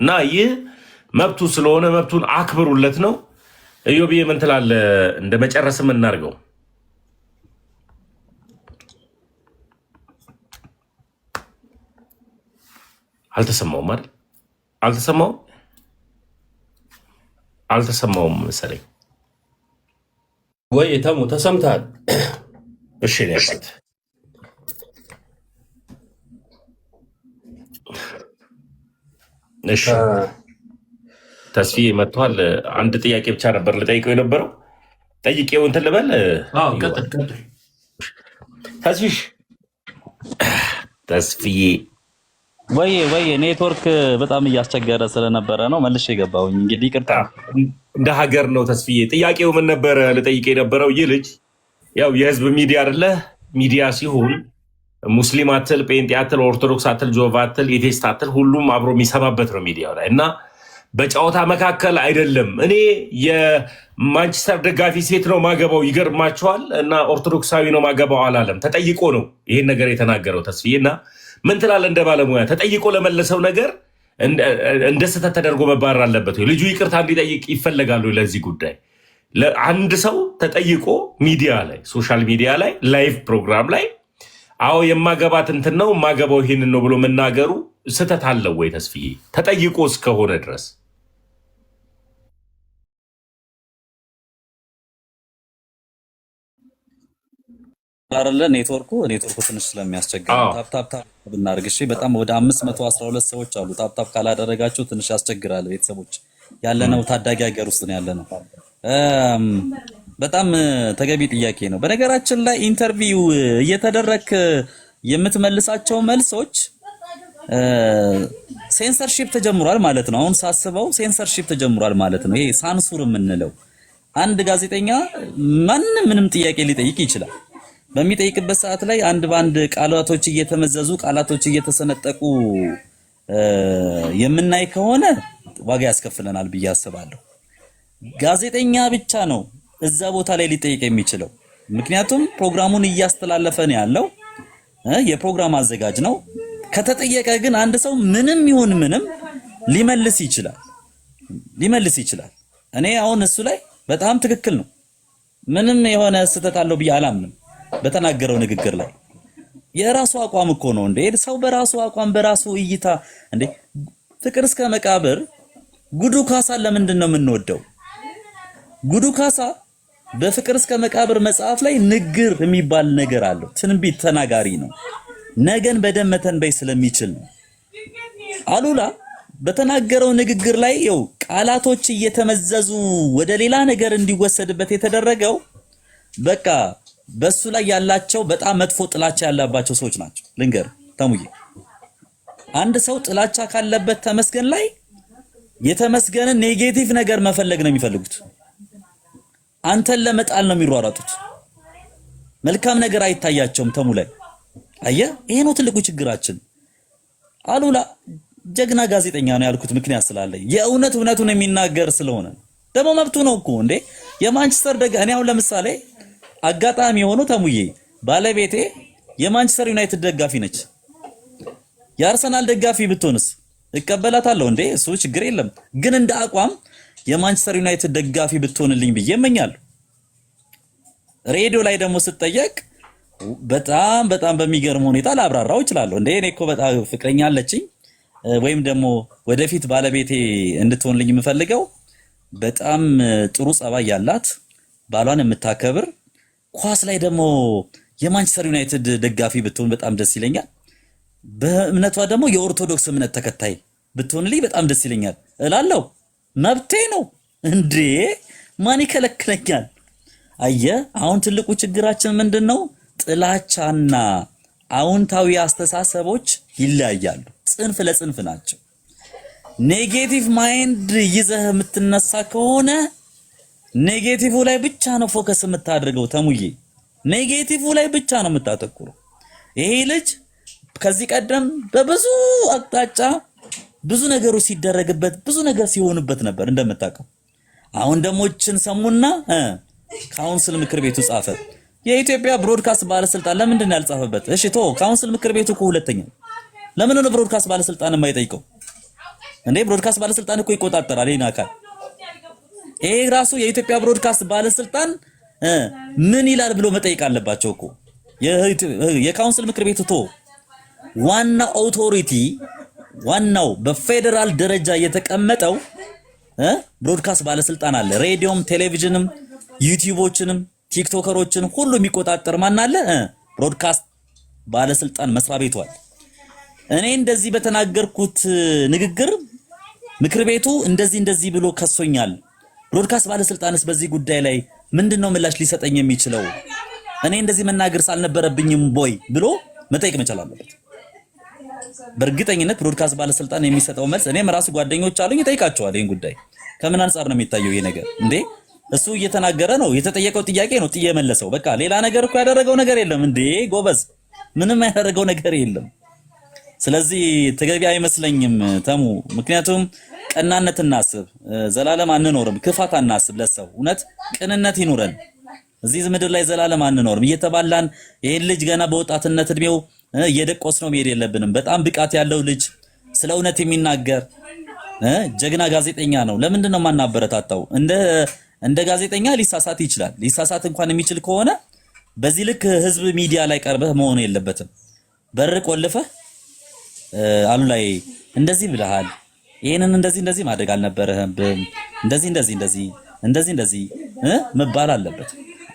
እና ይህ መብቱ ስለሆነ መብቱን አክብሩለት ነው። ኢዮብዬ ምን ትላለህ? እንደ መጨረስም እናድርገው። አልተሰማውም አይደል? አልተሰማውም መሰለኝ ወይ ተሙ ተሰምተሃል? እሺ ነው ያልኩት። እሺ ተስፋዬ መጥቷል። አንድ ጥያቄ ብቻ ነበር ልጠይቀው የነበረው። ጠይቄው እንትን ልበል። ተስፋዬ ወይ ኔትወርክ በጣም እያስቸገረ ስለነበረ ነው መልሼ የገባሁኝ። እንግዲህ ይቅርታ። እንደ ሀገር ነው ተስፋዬ። ጥያቄው ምን ነበረ ልጠይቅ የነበረው? ይህ ልጅ ያው የህዝብ ሚዲያ አይደለ? ሚዲያ ሲሆን ሙስሊም አትል፣ ጴንጤ አትል፣ ኦርቶዶክስ አትል፣ ጆቫ አትል፣ ኤቴስት አትል ሁሉም አብሮ የሚሰማበት ነው ሚዲያው ላይ እና በጨዋታ መካከል አይደለም። እኔ የማንቸስተር ደጋፊ ሴት ነው ማገባው ይገርማቸዋል እና ኦርቶዶክሳዊ ነው ማገባው አላለም። ተጠይቆ ነው ይሄን ነገር የተናገረው ተስፋዬ። እና ምን ትላለህ እንደ ባለሙያ? ተጠይቆ ለመለሰው ነገር እንደ ስህተት ተደርጎ መባረር አለበት ወይ? ልጁ ይቅርታ እንዲጠይቅ ይፈለጋሉ? ለዚህ ጉዳይ አንድ ሰው ተጠይቆ ሚዲያ ላይ ሶሻል ሚዲያ ላይ ላይቭ ፕሮግራም ላይ አዎ የማገባት እንትን ነው ማገባው ይሄንን ነው ብሎ መናገሩ ስህተት አለው ወይ? ተስፋዬ ተጠይቆ እስከሆነ ድረስ አይደለ? ኔትወርኩ ትንሽ ስለሚያስቸግር ታፕታፕ ብናደርግ እሺ። በጣም ወደ 512 ሰዎች አሉ። ታፕታፕ ካላደረጋችሁ ትንሽ ያስቸግራል። ቤተሰቦች ያለነው ታዳጊ ሀገር ውስጥ ነው ያለነው። በጣም ተገቢ ጥያቄ ነው። በነገራችን ላይ ኢንተርቪው እየተደረክ የምትመልሳቸው መልሶች ሴንሰርሺፕ ተጀምሯል ማለት ነው። አሁን ሳስበው ሴንሰርሺፕ ተጀምሯል ማለት ነው። ይሄ ሳንሱር የምንለው አንድ ጋዜጠኛ ምንም ጥያቄ ሊጠይቅ ይችላል። በሚጠይቅበት ሰዓት ላይ አንድ ባንድ ቃላቶች እየተመዘዙ ቃላቶች እየተሰነጠቁ የምናይ ከሆነ ዋጋ ያስከፍለናል ብዬ አስባለሁ። ጋዜጠኛ ብቻ ነው እዛ ቦታ ላይ ሊጠይቅ የሚችለው። ምክንያቱም ፕሮግራሙን እያስተላለፈ ነው ያለው፣ የፕሮግራም አዘጋጅ ነው። ከተጠየቀ ግን አንድ ሰው ምንም ይሁን ምንም ሊመልስ ይችላል። እኔ አሁን እሱ ላይ በጣም ትክክል ነው። ምንም የሆነ ስህተት አለው ብዬ አላምንም። በተናገረው ንግግር ላይ የራሱ አቋም እኮ ነው እንዴ! ሰው በራሱ አቋም በራሱ እይታ እንዴ! ፍቅር እስከ መቃብር ጉዱ ካሳ ለምንድን ነው የምንወደው? ጉዱ ካሳ በፍቅር እስከ መቃብር መጽሐፍ ላይ ንግር የሚባል ነገር አለው። ትንቢት ተናጋሪ ነው። ነገን በደም መተንበይ ስለሚችል ነው። አሉላ በተናገረው ንግግር ላይ ይው ቃላቶች እየተመዘዙ ወደ ሌላ ነገር እንዲወሰድበት የተደረገው በቃ በሱ ላይ ያላቸው በጣም መጥፎ ጥላቻ ያለባቸው ሰዎች ናቸው። ልንገር ተሙዬ፣ አንድ ሰው ጥላቻ ካለበት ተመስገን ላይ የተመስገንን ኔጌቲቭ ነገር መፈለግ ነው የሚፈልጉት። አንተን ለመጣል ነው የሚሯሯጡት። መልካም ነገር አይታያቸውም ተሙ ላይ። አየህ፣ ይሄ ነው ትልቁ ችግራችን። አሉላ ጀግና ጋዜጠኛ ነው ያልኩት ምክንያት ስላለኝ እውነቱን የሚናገር ስለሆነ ደግሞ መብቱ ነው እኮ እንዴ። የማንቸስተር እኔ አሁን ለምሳሌ አጋጣሚ ሆኖ ተሙዬ ባለቤቴ የማንቸስተር ዩናይትድ ደጋፊ ነች። የአርሰናል ደጋፊ ብትሆንስ እቀበላታለሁ እንዴ፣ እሱ ችግር የለም። ግን እንደ አቋም የማንቸስተር ዩናይትድ ደጋፊ ብትሆንልኝ ብዬ እመኛለሁ። ሬዲዮ ላይ ደግሞ ስትጠየቅ በጣም በሚገርም ሁኔታ ላብራራው እችላለሁ። እንዴ እኔ እኮ በጣም ፍቅረኛ አለችኝ፣ ወይም ደግሞ ወደፊት ባለቤቴ እንድትሆንልኝ የምፈልገው በጣም ጥሩ ጸባይ ያላት፣ ባሏን የምታከብር፣ ኳስ ላይ ደግሞ የማንቸስተር ዩናይትድ ደጋፊ ብትሆን በጣም ደስ ይለኛል። በእምነቷ ደግሞ የኦርቶዶክስ እምነት ተከታይ ብትሆንልኝ በጣም ደስ ይለኛል እላለሁ። መብቴ ነው እንዴ፣ ማን ይከለክለኛል? አየህ፣ አሁን ትልቁ ችግራችን ምንድነው? ጥላቻና አዎንታዊ አስተሳሰቦች ይለያያሉ። ጽንፍ ለጽንፍ ናቸው። ኔጌቲቭ ማይንድ ይዘህ የምትነሳ ከሆነ ኔጌቲቭ ላይ ብቻ ነው ፎከስ የምታደርገው ተሙዬ፣ ኔጌቲቭ ላይ ብቻ ነው የምታተኩረው። ይሄ ልጅ ከዚህ ቀደም በብዙ አቅጣጫ ብዙ ነገሮች ሲደረግበት ብዙ ነገር ሲሆንበት ነበር እንደምታውቀው። አሁን ደግሞ እችን ሰሙና ካውንስል ምክር ቤቱ ጻፈ። የኢትዮጵያ ብሮድካስት ባለስልጣን ለምንድን ነው ያልጻፈበት? እሺ ቶ ካውንስል ምክር ቤቱ እኮ ሁለተኛ ለምን ነው ብሮድካስት ባለስልጣን የማይጠይቀው እንዴ? ብሮድካስት ባለስልጣን እኮ ይቆጣጠራል ይሄን አካል። ይሄ ራሱ የኢትዮጵያ ብሮድካስት ባለስልጣን ምን ይላል ብሎ መጠየቅ አለባቸው እኮ። የካውንስል ምክር ቤቱ ቶ ዋና ኦቶሪቲ ዋናው በፌደራል ደረጃ የተቀመጠው ብሮድካስት ባለስልጣን አለ። ሬዲዮም፣ ቴሌቪዥንም፣ ዩቲዩቦችንም ቲክቶከሮችን ሁሉ የሚቆጣጠር ማን አለ? ብሮድካስት ባለስልጣን መስሪያ ቤቱ አለ። እኔ እንደዚህ በተናገርኩት ንግግር ምክር ቤቱ እንደዚህ ብሎ ከሶኛል። ብሮድካስት ባለስልጣንስ በዚህ ጉዳይ ላይ ምንድነው ምላሽ ሊሰጠኝ የሚችለው? እኔ እንደዚህ መናገር ሳልነበረብኝም ቦይ ብሎ መጠየቅ መቻል አለበት። በእርግጠኝነት ብሮድካስት ባለስልጣን የሚሰጠው መልስ እኔም ራሱ ጓደኞች አሉኝ ይጠይቃቸዋል። ይሄን ጉዳይ ከምን አንፃር ነው የሚታየው ይሄ ነገር እንዴ? እሱ እየተናገረ ነው፣ የተጠየቀው ጥያቄ ነው ጥዬ መለሰው። በቃ ሌላ ነገር እኮ ያደረገው ነገር የለም እንዴ ጎበዝ፣ ምንም ያደረገው ነገር የለም። ስለዚህ ተገቢ አይመስለኝም ተሙ። ምክንያቱም ቀናነት እናስብ፣ ዘላለም አንኖርም። ክፋት አናስብ ለሰው እውነት ቅንነት ይኑረን። እዚህ ምድር ላይ ዘላለም አንኖርም። እየተባላን ይሄን ልጅ ገና በወጣትነት እድሜው እየደቆስ ነው መሄድ የለብንም። በጣም ብቃት ያለው ልጅ ስለ እውነት የሚናገር ጀግና ጋዜጠኛ ነው። ለምንድን ነው ማናበረታታው? እንደ ጋዜጠኛ ሊሳሳት ይችላል። ሊሳሳት እንኳን የሚችል ከሆነ በዚህ ልክ ህዝብ ሚዲያ ላይ ቀርበህ መሆን የለበትም። በር ቆልፈህ አሉ ላይ እንደዚህ ብለሃል፣ ይሄንን እንደዚህ ማድረግ አልነበረህም፣ እንደዚህ መባል አለበት።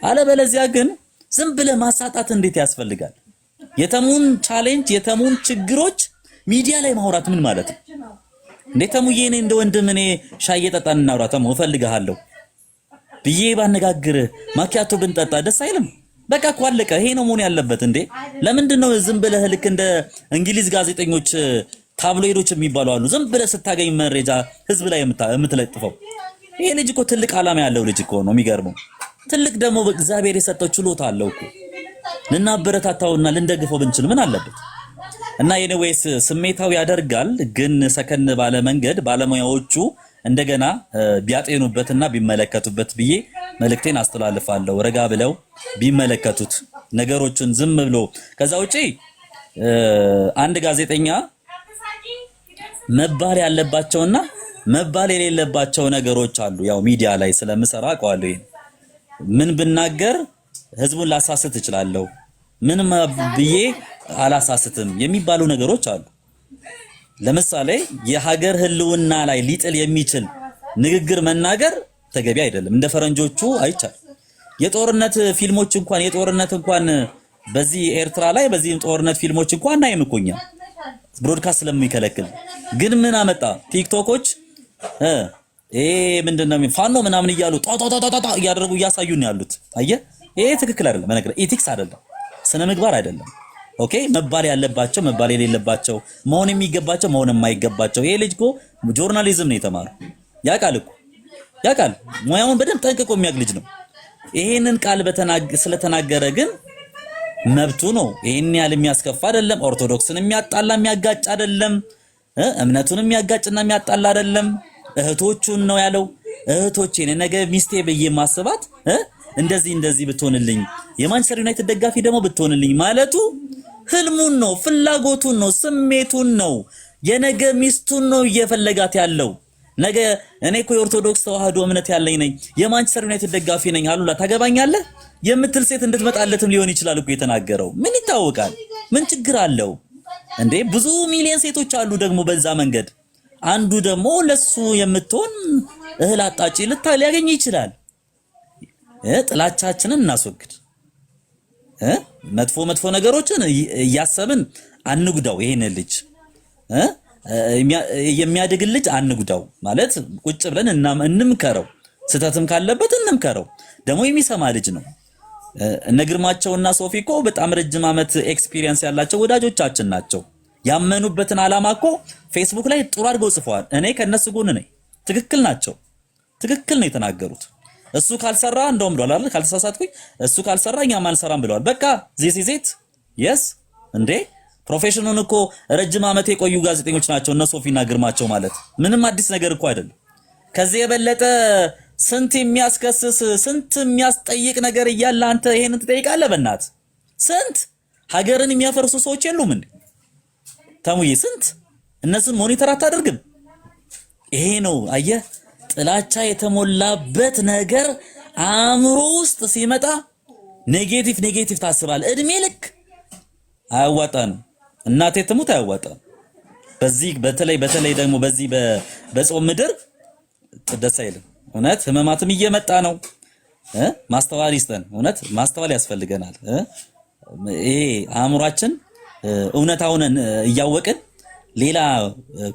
አለበለዚያ ግን ዝም ብለህ ማሳጣት እንዴት ያስፈልጋል? የተሙን ቻሌንጅ የተሙን ችግሮች ሚዲያ ላይ ማውራት ምን ማለት ነው እንዴ? ተሙዬ እኔ እንደ ወንድም እኔ ሻይ እየጠጣን እናውራ ተሙ እፈልግሃለሁ ብዬ ባነጋግርህ ማኪያቶ ብንጠጣ ደስ አይልም? በቃ እኮ አለቀ። ይሄ ነው መሆን ያለበት እንዴ። ለምንድን ነው ዝም ብለህ ልክ እንደ እንግሊዝ ጋዜጠኞች ታብሎይዶች የሚባሉ አሉ፣ ዝም ብለህ ስታገኝ መረጃ ህዝብ ላይ የምትለጥፈው? ይሄ ልጅ እኮ ትልቅ ዓላማ ያለው ልጅ እኮ ነው። የሚገርመው ትልቅ ደግሞ በእግዚአብሔር የሰጠው ችሎታ አለው እኮ። ልናበረታታውና ልንደግፈው ብንችል ምን አለበት? እና ኤኒዌይስ ስሜታዊ ያደርጋል፣ ግን ሰከን ባለ መንገድ ባለሙያዎቹ እንደገና ቢያጤኑበትና ቢመለከቱበት ብዬ መልእክቴን አስተላልፋለሁ። ረጋ ብለው ቢመለከቱት ነገሮችን ዝም ብሎ። ከዛ ውጪ አንድ ጋዜጠኛ መባል ያለባቸውና መባል የሌለባቸው ነገሮች አሉ። ያው ሚዲያ ላይ ስለምሰራ አውቀዋለሁ። ምን ብናገር ህዝቡን ላሳስት እችላለሁ፣ ምን ብዬ አላሳስትም የሚባሉ ነገሮች አሉ። ለምሳሌ የሀገር ህልውና ላይ ሊጥል የሚችል ንግግር መናገር ተገቢ አይደለም። እንደ ፈረንጆቹ አይቻል። የጦርነት ፊልሞች እንኳን በዚህ ኤርትራ ላይ በዚህ ጦርነት ፊልሞች እንኳን አይምኩኛ ብሮድካስት ስለሚከለክል። ግን ምን አመጣ? ቲክቶኮች ምንድነው ፋኖ ምናምን እያሉ ጣጣጣጣ እያደረጉ እያሳዩን ያሉት። አየህ፣ ይሄ ትክክል አይደለም። በነገር ኢቲክስ አይደለም፣ ስነ ምግባር አይደለም። ኦኬ መባል ያለባቸው መባል የሌለባቸው መሆን የሚገባቸው መሆን የማይገባቸው። ይሄ ልጅ እኮ ጆርናሊዝም ነው የተማረው። ያውቃል ሙያውን በደንብ ጠንቅቆ የሚያውቅ ልጅ ነው። ይሄንን ቃል ስለተናገረ ግን መብቱ ነው። ይሄን ያህል የሚያስከፋ አይደለም። ኦርቶዶክስን የሚያጣላ የሚያጋጭ አይደለም። እምነቱን የሚያጋጭና የሚያጣላ አይደለም። እህቶቹን ነው ያለው። እህቶቼን ነገ ሚስቴ ብዬ ማስባት እንደዚህ ብትሆንልኝ የማንቸስተር ዩናይትድ ደጋፊ ደግሞ ብትሆንልኝ ማለቱ ህልሙን ነው፣ ፍላጎቱን ነው፣ ስሜቱን ነው፣ የነገ ሚስቱን ነው እየፈለጋት ያለው። ነገ እኔ እኮ የኦርቶዶክስ ተዋህዶ እምነት ያለኝ ነኝ፣ የማንቸስተር ዩናይትድ ደጋፊ ነኝ፣ አሉላ ታገባኛለህ የምትል ሴት እንድትመጣለትም ሊሆን ይችላል እኮ የተናገረው። ምን ይታወቃል? ምን ችግር አለው እንዴ? ብዙ ሚሊዮን ሴቶች አሉ ደግሞ በዛ መንገድ። አንዱ ደግሞ ለሱ የምትሆን እህል አጣጪ ሊያገኝ ይችላል። ጥላቻችንን እናስወግድ። መጥፎ ነገሮችን እያሰብን አንጉዳው። ይሄን ልጅ የሚያድግ ልጅ አንጉዳው ማለት ቁጭ ብለን እንምከረው። ስተትም ካለበት እንምከረው። ደግሞ የሚሰማ ልጅ ነው። እነ ግርማቸውና ሶፊ እኮ በጣም ረጅም ዓመት ኤክስፒሪየንስ ያላቸው ወዳጆቻችን ናቸው። ያመኑበትን ዓላማ እኮ ፌስቡክ ላይ ጥሩ አድርገው ጽፈዋል። እኔ ከነሱ ጎን ነኝ። ትክክል ናቸው። ትክክል ነው የተናገሩት። እሱ ካልሰራ እንደውም ብለዋል አይደል? ካልተሳሳትኩኝ እሱ ካልሰራ እኛም አንሰራም ብለዋል። በቃ ዚስ ኢዝ ኢት የስ እንዴ ፕሮፌሽኑን እኮ ረጅም ዓመት የቆዩ ጋዜጠኞች ናቸው እነ ሶፊና ግርማቸው ማለት ምንም አዲስ ነገር እኮ አይደለም። ከዚህ የበለጠ ስንት የሚያስከስስ ስንት የሚያስጠይቅ ነገር እያለ አንተ ይሄንን ትጠይቃለህ? በእናት ስንት ሀገርን የሚያፈርሱ ሰዎች የሉም እንዴ? ተሙዬ ስንት እነሱን ሞኒተር አታደርግም? ይሄ ነው አየህ፣ ጥላቻ የተሞላበት ነገር አእምሮ ውስጥ ሲመጣ ኔጌቲቭ ታስባለህ። እድሜ ልክ አያዋጣንም። እናቴ ትሙት አያዋጣንም። በዚህ በተለይ ደግሞ በዚህ በጾም ምድር ደስ አይልም። እውነት ህመማትም እየመጣ ነው። ማስተዋል ይስጠን። እውነት ማስተዋል ያስፈልገናል። ይሄ አእምሯችን እውነታውን እያወቅን ሌላ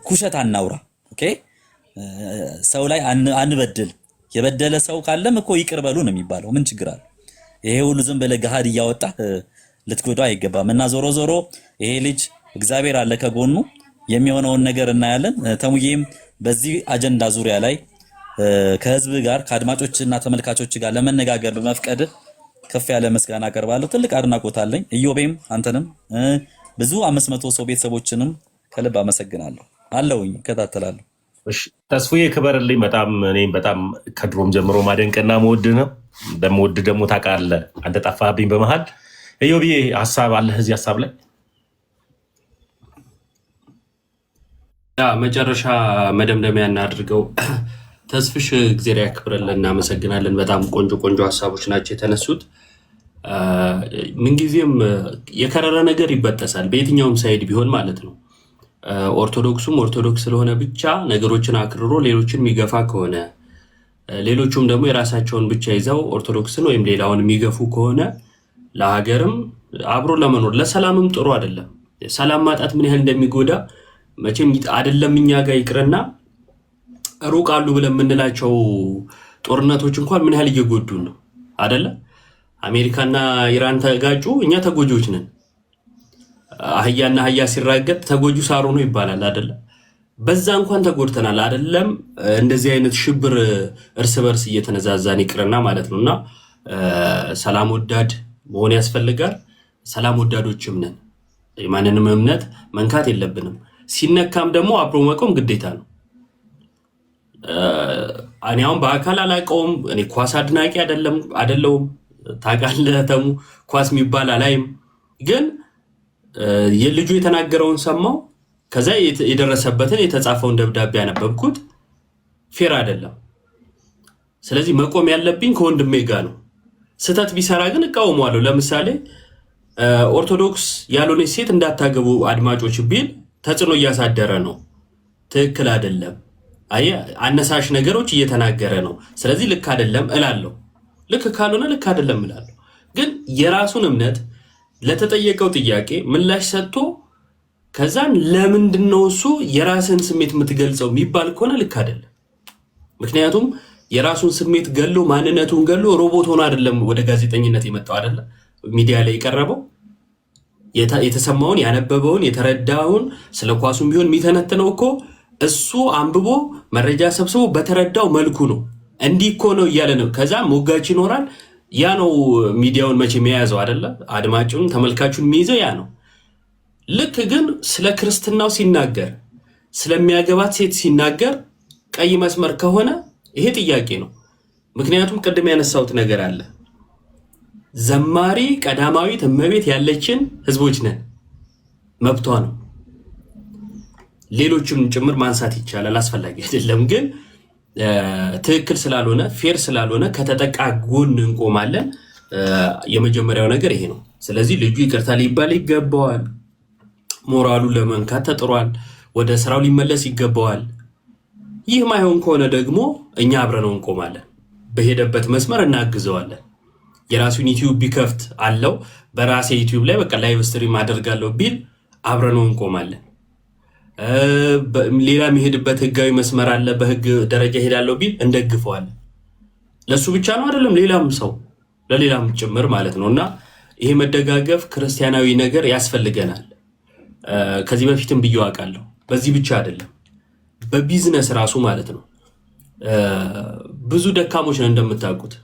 ኩሸት አናውራ። ኦኬ ሰው ላይ አንበድል። የበደለ ሰው ካለም እኮ ይቅር በሉ ነው የሚባለው። ምን ችግር አለ? ይሄ ሁሉ ዝም ብለህ ገሃድ እያወጣ ልትጎዳው አይገባም። እና ዞሮ ይሄ ልጅ እግዚአብሔር አለ ከጎኑ፣ የሚሆነውን ነገር እናያለን። ተሙዬም በዚህ አጀንዳ ዙሪያ ላይ ከህዝብ ጋር ከአድማጮችና ተመልካቾች ጋር ለመነጋገር በመፍቀድ ከፍ ያለ ምስጋና አቀርባለሁ። ትልቅ አድናቆት አለኝ። ኢዮቤም አንተንም ብዙ 500 ሰው ቤተሰቦችንም ከልብ አመሰግናለሁ። አለውኝ እከታተላለሁ። እሺ ተስፉዬ ክበርልኝ። እኔም በጣም ከድሮም ጀምሮ ማደንቅና መወድ ነው። እንደምወድ ደግሞ ታውቃለህ። አንተ ጠፋህብኝ በመሃል። ኢዮቤ ሀሳብ አለህ እዚህ ሀሳብ ላይ? መጨረሻ መደምደሚያ እናድርገው። ተስፍሽ እግዚአብሔር ያክብረልን። እናመሰግናለን። በጣም ቆንጆ ሀሳቦች ናቸው የተነሱት። ምንጊዜም የከረረ ነገር ይበጠሳል፣ በየትኛውም ሳይድ ቢሆን ማለት ነው። ኦርቶዶክሱም ኦርቶዶክስ ስለሆነ ብቻ ነገሮችን አክርሮ ሌሎችን የሚገፋ ከሆነ፣ ሌሎቹም ደግሞ የራሳቸውን ብቻ ይዘው ኦርቶዶክስን ወይም ሌላውን የሚገፉ ከሆነ ለሀገርም አብሮ ለመኖር ለሰላምም ጥሩ አይደለም። ሰላም ማጣት ምን ያህል እንደሚጎዳ መቼም አይደለም እኛ ጋር ይቅርና ሩቅ አሉ ብለን የምንላቸው ጦርነቶች እንኳን ምን ያህል እየጎዱን ነው አይደለ? አሜሪካና ኢራን ተጋጩ፣ እኛ ተጎጆች ነን። አህያና አህያ ሲራገጥ ተጎጁ ሳሩ ነው ይባላል አይደለ? በዛ እንኳን ተጎድተናል አይደለም? እንደዚህ አይነት ሽብር እርስ በርስ እየተነዛዛን ይቅርና ማለት ነውና ሰላም ወዳድ መሆን ያስፈልጋል። ሰላም ወዳዶችም ነን። የማንንም እምነት መንካት የለብንም። ሲነካም ደግሞ አብሮ መቆም ግዴታ ነው። እኔ አሁን በአካል አላውቀውም። እኔ ኳስ አድናቂ አይደለሁም። ታውቃለህ ተሙ፣ ኳስ የሚባል አላይም። ግን የልጁ የተናገረውን ሰማው። ከዛ የደረሰበትን የተጻፈውን ደብዳቤ ያነበብኩት ፌር አይደለም። ስለዚህ መቆም ያለብኝ ከወንድሜ ጋር ነው። ስህተት ቢሰራ ግን እቃወመዋለሁ። ለምሳሌ ኦርቶዶክስ ያልሆነች ሴት እንዳታገቡ አድማጮች ቢል ተጽዕኖ እያሳደረ ነው። ትክክል አይደለም። አነሳሽ ነገሮች እየተናገረ ነው። ስለዚህ ልክ አይደለም እላለሁ። ልክ ካልሆነ ልክ አይደለም እላለሁ። ግን የራሱን እምነት ለተጠየቀው ጥያቄ ምላሽ ሰጥቶ ከዛን ለምንድን ነው እሱ የራስን ስሜት የምትገልጸው የሚባል ከሆነ ልክ አይደለም። ምክንያቱም የራሱን ስሜት ገሎ ማንነቱን ገሎ ሮቦት ሆኖ አይደለም ወደ ጋዜጠኝነት የመጣው አይደለ? ሚዲያ ላይ የቀረበው የተሰማውን ያነበበውን የተረዳውን ስለ ኳሱም ቢሆን የሚተነትነው እኮ እሱ አንብቦ መረጃ ሰብስቦ በተረዳው መልኩ ነው። እንዲህ እኮ ነው እያለ ነው። ከዛ ሞጋች ይኖራል። ያ ነው ሚዲያውን መቼ የሚያያዘው አይደለ? አድማጩን ተመልካቹን የሚይዘው ያ ነው። ልክ ግን ስለ ክርስትናው ሲናገር ስለሚያገባት ሴት ሲናገር ቀይ መስመር ከሆነ ይሄ ጥያቄ ነው። ምክንያቱም ቅድም ያነሳሁት ነገር አለ። ዘማሪ ቀዳማዊት እመቤት ያለችን ህዝቦች ነን፣ መብቷ ነው። ሌሎችም ጭምር ማንሳት ይቻላል፣ አስፈላጊ አይደለም። ግን ትክክል ስላልሆነ ፌር ስላልሆነ ከተጠቃ ጎን እንቆማለን። የመጀመሪያው ነገር ይሄ ነው። ስለዚህ ልጁ ይቅርታ ሊባል ይገባዋል። ሞራሉን ለመንካት ተጥሯል። ወደ ስራው ሊመለስ ይገባዋል። ይህ ማይሆን ከሆነ ደግሞ እኛ አብረነው እንቆማለን። በሄደበት መስመር እናግዘዋለን። የራሱን ዩቲዩብ ቢከፍት አለው በራሴ ዩቲዩብ ላይ በቃ ላይቭ ስትሪም አደርጋለሁ ቢል አብረነው እንቆማለን። ሌላ የሚሄድበት ህጋዊ መስመር አለ፣ በህግ ደረጃ ሄዳለሁ ቢል እንደግፈዋለን። ለሱ ብቻ ነው አይደለም፣ ሌላም ሰው ለሌላም ጭምር ማለት ነው። እና ይሄ መደጋገፍ ክርስቲያናዊ ነገር ያስፈልገናል። ከዚህ በፊትም ብዬ አውቃለሁ። በዚህ ብቻ አይደለም፣ በቢዝነስ ራሱ ማለት ነው። ብዙ ደካሞች ነው እንደምታውቁት።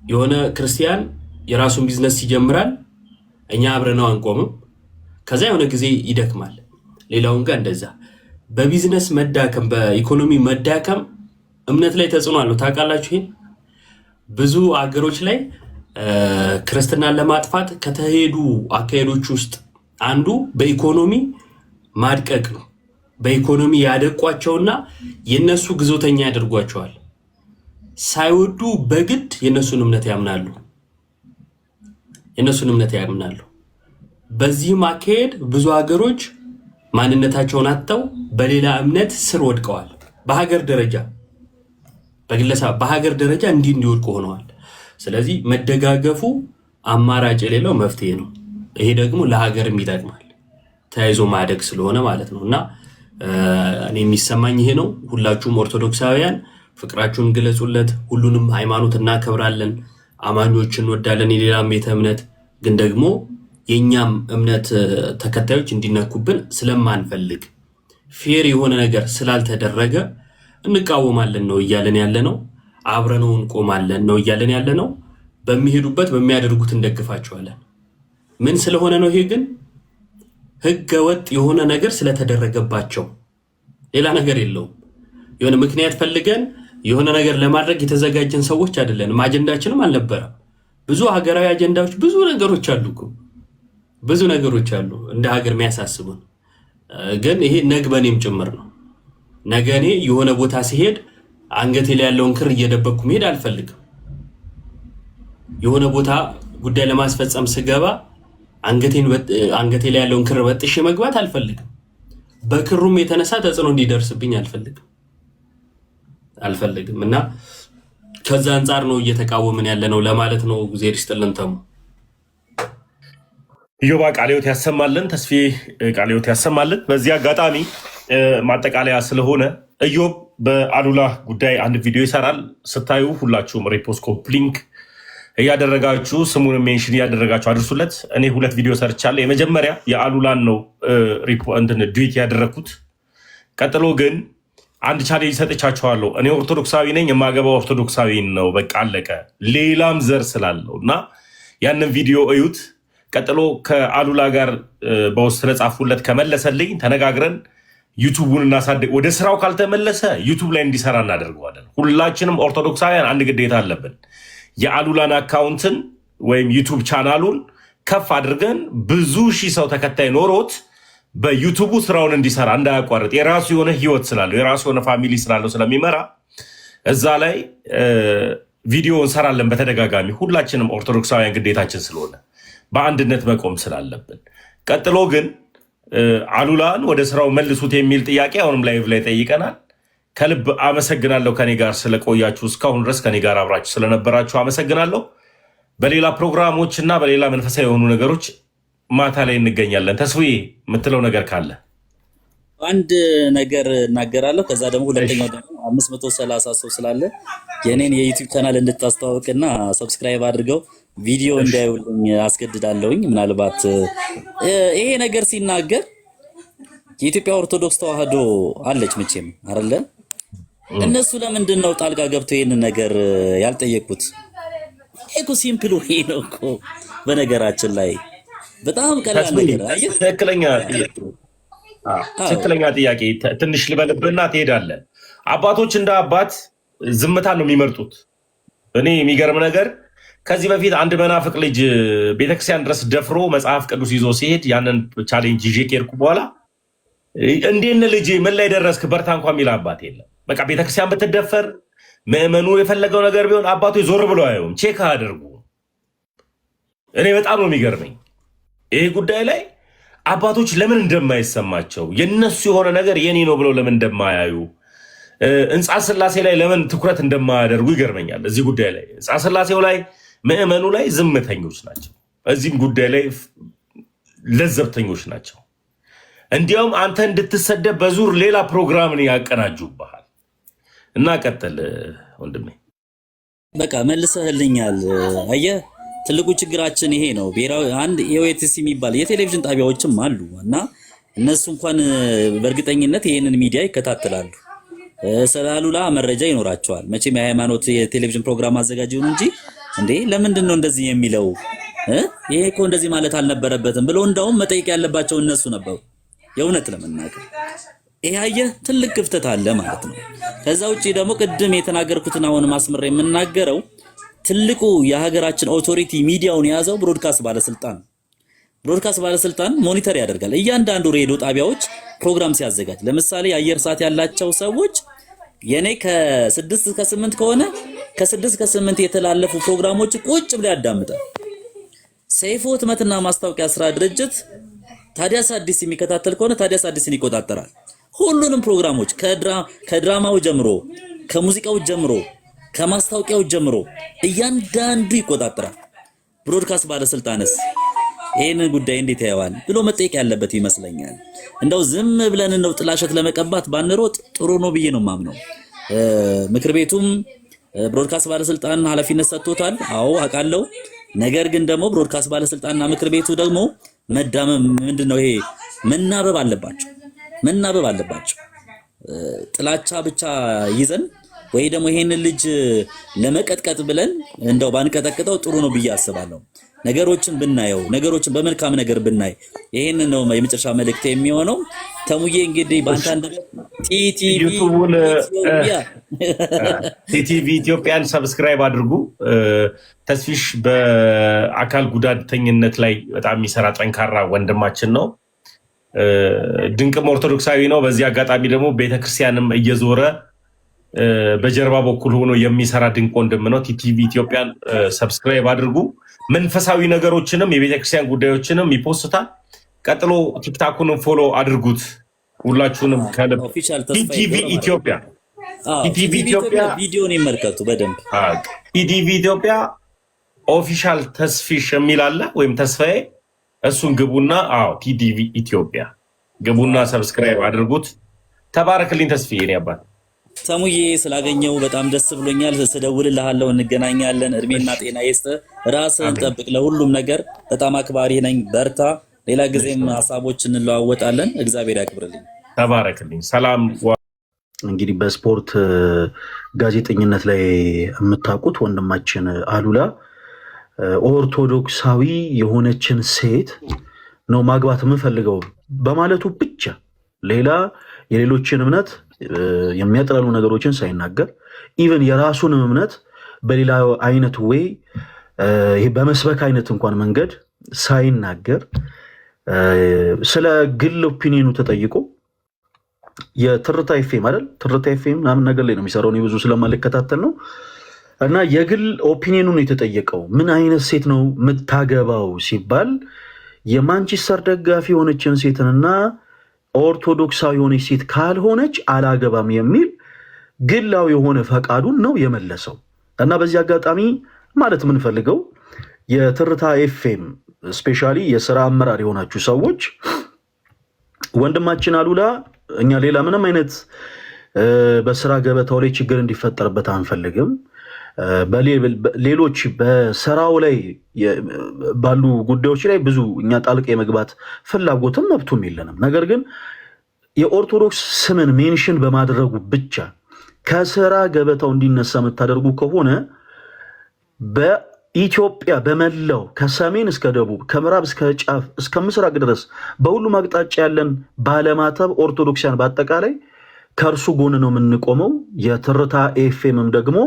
የሆነ ክርስቲያን የራሱን ቢዝነስ ይጀምራል፣ እኛ አብረነው አንቆምም። ከዛ የሆነ ጊዜ ይደክማል። ሌላውን ጋር እንደዛ። በቢዝነስ መዳከም፣ በኢኮኖሚ መዳከም እምነት ላይ ተጽዕኖ አለው። ታውቃላችሁ ይሄን? ብዙ አገሮች ላይ ክርስትናን ለማጥፋት ከተሄዱ አካሄዶች ውስጥ አንዱ በኢኮኖሚ ማድቀቅ ነው። በኢኮኖሚ ያደቋቸውና የነሱ ግዞተኛ ያደርጓቸዋል። ሳይወዱ በግድ የነሱን እምነት ያምናሉ። በዚህም አካሄድ ብዙ ሀገሮች ማንነታቸውን አጥተው በሌላ እምነት ስር ወድቀዋል። በሀገር ደረጃ በግለሰብ በሀገር ደረጃ እንዲወድቁ ሆነዋል። ስለዚህ መደጋገፉ አማራጭ የሌለው መፍትሄ ነው። ይሄ ደግሞ ለሀገርም ይጠቅማል፣ ተያይዞ ማደግ ስለሆነ ማለት ነው። እና እኔ የሚሰማኝ ይሄ ነው። ሁላችሁም ኦርቶዶክሳውያን ፍቅራችሁን ግለጹለት። ሁሉንም ሃይማኖት እናከብራለን፣ አማኞች እንወዳለን፣ የሌላም ቤተ እምነት ግን ደግሞ የኛም እምነት ተከታዮች እንዲነኩብን ስለማንፈልግ ፌር የሆነ ነገር ስላልተደረገ እንቃወማለን ነው እያለን ያለ ነው። አብረነው እንቆማለን ነው እያለን ያለ ነው። በሚሄዱበት በሚያደርጉት እንደግፋቸዋለን። ምን ስለሆነ ነው? ይሄ ግን ህገ ወጥ የሆነ ነገር ስለተደረገባቸው ሌላ ነገር የለውም። የሆነ ምክንያት ፈልገን የሆነ ነገር ለማድረግ የተዘጋጀን ሰዎች አይደለንም። አጀንዳችንም አልነበረም። ብዙ ሀገራዊ አጀንዳዎች፣ ብዙ ነገሮች አሉ እኮ ብዙ ነገሮች አሉ እንደ ሀገር የሚያሳስቡን። ግን ይሄ ነግበኔም ጭምር ነው። ነገኔ የሆነ ቦታ ሲሄድ አንገቴ ላይ ያለውን ክር እየደበቅኩ መሄድ አልፈልግም። የሆነ ቦታ ጉዳይ ለማስፈጸም ስገባ አንገቴ ላይ ያለውን ክር በጥሼ መግባት አልፈልግም። በክሩም የተነሳ ተጽዕኖ እንዲደርስብኝ አልፈልግም። እና ከዛ አንጻር ነው እየተቃወምን ያለ ነው ለማለት ነው። እግዚአብሔር ይስጥልን። ተሙ ኢዮባ ቃለ ሕይወት ያሰማልን፣ ተስፋዬ ቃለ ሕይወት ያሰማልን። በዚህ አጋጣሚ ማጠቃለያ ስለሆነ ኢዮብ በአሉላ ጉዳይ አንድ ቪዲዮ ይሰራል። ስታዩ ሁላችሁም ሪፖስት ኮፕሊንክ እያደረጋችሁ ስሙን ሜንሽን እያደረጋችሁ አድርሱለት። እኔ 2 ቪዲዮ ሰርቻለሁ። የመጀመሪያ የአሉላን ነው ዱዊት ያደረግኩት። ቀጥሎ ግን አንድ ቻሌንጅ ሰጥቻችኋለሁ። እኔ ኦርቶዶክሳዊ ነኝ፣ የማገባው ኦርቶዶክሳዊ ነው፣ በቃ አለቀ። ሌላም ዘር ስላለው እና ያንን ቪዲዮ እዩት። ቀጥሎ ከአሉላ ጋር በውስጥ ስለጻፉለት ከመለሰልኝ ተነጋግረን ዩቱቡን እናሳድግ። ወደ ስራው ካልተመለሰ ዩቱብ ላይ እንዲሰራ እናደርገዋለን። ሁላችንም ኦርቶዶክሳውያን አንድ ግዴታ አለብን። የአሉላን አካውንትን ወይም ዩቱብ ቻናሉን ከፍ አድርገን ብዙ ሺህ ሰው ተከታይ ኖሮት በዩቱቡ ስራውን እንዲሰራ እንዳያቋርጥ፣ የራሱ የሆነ ህይወት ስላለው የራሱ የሆነ ፋሚሊ ስላለው ስለሚመራ እዛ ላይ ቪዲዮ እንሰራለን በተደጋጋሚ። ሁላችንም ኦርቶዶክሳውያን ግዴታችን ስለሆነ በአንድነት መቆም ስላለብን። ቀጥሎ ግን አሉላን ወደ ስራው መልሱት የሚል ጥያቄ አሁንም ላይቭ ላይ ጠይቀናል። ከልብ አመሰግናለሁ። ከኔ ጋር ስለቆያችሁ እስካሁን ድረስ ከኔ ጋር አብራችሁ ስለነበራችሁ አመሰግናለሁ። በሌላ ፕሮግራሞች እና በሌላ መንፈሳዊ የሆኑ ነገሮች ማታ ላይ እንገኛለን። ተስፋዬ የምትለው ነገር ካለ? አንድ ነገር እናገራለሁ። ከዛ ደግሞ ሁለተኛው ደግሞ 530 ሰው ስላለ የኔን የዩቲዩብ ቻናል እንድታስተዋውቅና ሰብስክራይብ አድርገው ቪዲዮ እንዳይውልኝ አስገድዳለሁኝ። ምናልባት ይሄ ነገር ሲናገር የኢትዮጵያ ኦርቶዶክስ ተዋህዶ አለች መቼም አይደለ? እነሱ ለምንድን ነው ጣልቃ ገብተው ይሄንን ነገር ያልጠየቁት? እኮ ሲምፕል ወይ ነው እኮ በነገራችን ላይ በጣም ቀላል ነገር አየህ። ትክክለኛ ጥያቄ ትንሽ ልበልብህና ትሄዳለህ። አባቶች እንደ አባት ዝምታን ነው የሚመርጡት። እኔ የሚገርም ነገር ከዚህ በፊት አንድ መናፍቅ ልጅ ቤተክርስቲያን ድረስ ደፍሮ መጽሐፍ ቅዱስ ይዞ ሲሄድ ያንን ቻሌንጅ ይዤ ከሄድኩ በኋላ እንዴት ልጅ ምን ላይ ደረስክ በርታ እንኳ የሚል አባት የለም። በቃ ቤተክርስቲያን ብትደፈር ምዕመኑ የፈለገው ነገር ቢሆን አባቶች ዞር ብሎ አየውም፣ ቼክ አያደርጉ። እኔ በጣም ነው የሚገርመኝ ይሄ ጉዳይ ላይ አባቶች ለምን እንደማይሰማቸው የነሱ የሆነ ነገር የኔ ነው ብለው ለምን እንደማያዩ ሕንፃ ሥላሴ ላይ ለምን ትኩረት እንደማያደርጉ ይገርመኛል። እዚህ ጉዳይ ላይ ሕንፃ ሥላሴው ላይ ምዕመኑ ላይ ዝምተኞች ናቸው። እዚህም ጉዳይ ላይ ለዘብተኞች ናቸው። እንዲያውም አንተ እንድትሰደብ በዙር ሌላ ፕሮግራምን ያቀናጁብሃል። እና ቀጥል ወንድሜ። በቃ መልሰህልኛል። አየህ ትልቁ ችግራችን ይሄ ነው። ብሔራዊ አንድ የኦኤቲሲ የሚባል የቴሌቪዥን ጣቢያዎችም አሉ እና እነሱ እንኳን በእርግጠኝነት ይሄንን ሚዲያ ይከታተላሉ። ስለ አሉላ መረጃ ይኖራቸዋል። መቼም የሃይማኖት የቴሌቪዥን ፕሮግራም አዘጋጅ ይሁን እንጂ እንዴ ለምንድን ነው እንደዚህ የሚለው? ይሄ እኮ እንደዚህ ማለት አልነበረበትም ብለው እንደውም መጠየቅ ያለባቸው እነሱ ነበሩ። የእውነት ለመናገር ይሄ አየህ ትልቅ ክፍተት አለ ማለት ነው። ከዛ ውጪ ደግሞ ቅድም የተናገርኩትን አሁን ማስመር የምናገረው ትልቁ የሀገራችን ኦቶሪቲ ሚዲያውን የያዘው ብሮድካስት ባለስልጣን። ብሮድካስት ባለስልጣን ሞኒተር ያደርጋል እያንዳንዱ ሬዲዮ ጣቢያዎች ፕሮግራም ሲያዘጋጅ። ለምሳሌ የአየር ሰዓት ያላቸው ሰዎች የኔ ከ6 እስከ 8 ከሆነ ከ6 እስከ 8 የተላለፉ ፕሮግራሞች ቁጭ ብለው ያዳምጣል። ሰይፉ ህትመትና ማስታወቂያ ስራ ድርጅት ታዲያስ አዲስ የሚከታተል ከሆነ ታዲያስ አዲስን ይቆጣጠራል። ሁሉንም ፕሮግራሞች ከድራማው ጀምሮ ከሙዚቃው ጀምሮ ከማስታወቂያው ጀምሮ እያንዳንዱ ይቆጣጠራል። ብሮድካስት ባለስልጣንስ ይሄንን ጉዳይ እንዴት ያየዋል ብሎ መጠየቅ ያለበት ይመስለኛል። እንደው ዝም ብለን ነው ጥላሸት ለመቀባት ባንሮጥ ጥሩ ነው ብዬ ነው ማምነው። ምክር ቤቱም ብሮድካስት ባለስልጣን ኃላፊነት ሰጥቶታል። አዎ አውቃለሁ። ነገር ግን ደግሞ ብሮድካስት ባለስልጣንና ምክር ቤቱ ደግሞ መዳመም ምንድነው ይሄ መናበብ አለባቸው። ጥላቻ ብቻ ይዘን ወይ ደግሞ ይሄንን ልጅ ለመቀጥቀጥ ብለን እንደው ባንቀጠቅጠው ጥሩ ነው ብዬ አስባለሁ። ነገሮችን ብናየው ነገሮችን በመልካም ነገር ብናይ ይሄንን ነው የመጨረሻ መልእክት የሚሆነው። ተሙዬ እንግዲህ ባንተ አንደበት ቲቲቪ ኢትዮጵያን ሰብስክራይብ አድርጉ። ተስፊሽ በአካል ጉዳተኝነት ላይ በጣም የሚሰራ ጠንካራ ወንድማችን ነው። ድንቅም ኦርቶዶክሳዊ ነው። በዚህ አጋጣሚ ደግሞ ቤተክርስቲያንም እየዞረ በጀርባ በኩል ሆኖ የሚሰራ ድንቅ ወንድም ነው። ቲቲቪ ኢትዮጵያን ሰብስክራይብ አድርጉ። መንፈሳዊ ነገሮችንም የቤተክርስቲያን ጉዳዮችንም ይፖስታል። ቀጥሎ ቲክታኩንም ፎሎ አድርጉት። ሁላችሁንም ከልብ ቲቲቪ ኢትዮጵያ ቪዲዮን ይመልከቱ በደንብ። ቲቲቪ ኢትዮጵያ ኦፊሻል ተስፊሽ የሚል አለ ወይም ተስፋዬ፣ እሱን ግቡና ቲቲቪ ኢትዮጵያ ግቡና ሰብስክራይብ አድርጉት። ተባረክልኝ ተስፋዬ። እኔ አባት ተሙዬ ስላገኘው በጣም ደስ ብሎኛል። ስደውልልሃለሁ፣ እንገናኛለን። እድሜና ጤና ይስጥ። ራስህን ጠብቅ። ለሁሉም ነገር በጣም አክባሪ ነኝ። በርታ። ሌላ ጊዜም ሀሳቦች እንለዋወጣለን። እግዚአብሔር ያክብርልኝ። ተባረክልኝ። ሰላም። እንግዲህ በስፖርት ጋዜጠኝነት ላይ የምታውቁት ወንድማችን አሉላ ኦርቶዶክሳዊ የሆነችን ሴት ነው ማግባት የምፈልገው በማለቱ ብቻ ሌላ የሌሎችን እምነት የሚያጠላሉ ነገሮችን ሳይናገር ኢቨን የራሱንም እምነት በሌላ አይነት ወይ ይሄ በመስበክ አይነት እንኳን መንገድ ሳይናገር ስለ ግል ኦፒኒየኑ ተጠይቆ የትርታ ኤፍኤም አይደል ትርታ ኤፍኤም ምናምን ነገር ላይ ነው የሚሰራው። እኔ ብዙ ስለማልከታተል ነው። እና የግል ኦፒኒየኑን የተጠየቀው ምን አይነት ሴት ነው የምታገባው ሲባል የማንቸስተር ደጋፊ የሆነችን ሴትንና ኦርቶዶክሳዊ የሆነች ሴት ካልሆነች አላገባም የሚል ግላዊ የሆነ ፈቃዱን ነው የመለሰው። እና በዚህ አጋጣሚ ማለት የምንፈልገው የትርታ ኤፍኤም ስፔሻሊ የስራ አመራር የሆናችሁ ሰዎች ወንድማችን አሉላ እኛ ሌላ ምንም አይነት በስራ ገበታው ላይ ችግር እንዲፈጠርበት አንፈልግም። ሌሎች በስራው ላይ ባሉ ጉዳዮች ላይ ብዙ እኛ ጣልቃ የመግባት ፍላጎትም መብቱም የለንም። ነገር ግን የኦርቶዶክስ ስምን ሜንሽን በማድረጉ ብቻ ከስራ ገበታው እንዲነሳ የምታደርጉ ከሆነ በኢትዮጵያ በመላው ከሰሜን እስከ ደቡብ ከምዕራብ እስከ ጫፍ እስከ ምስራቅ ድረስ በሁሉም አቅጣጫ ያለን ባለማተብ ኦርቶዶክሲያን በአጠቃላይ ከእርሱ ጎን ነው የምንቆመው። የትርታ ኤፍኤምም ደግሞ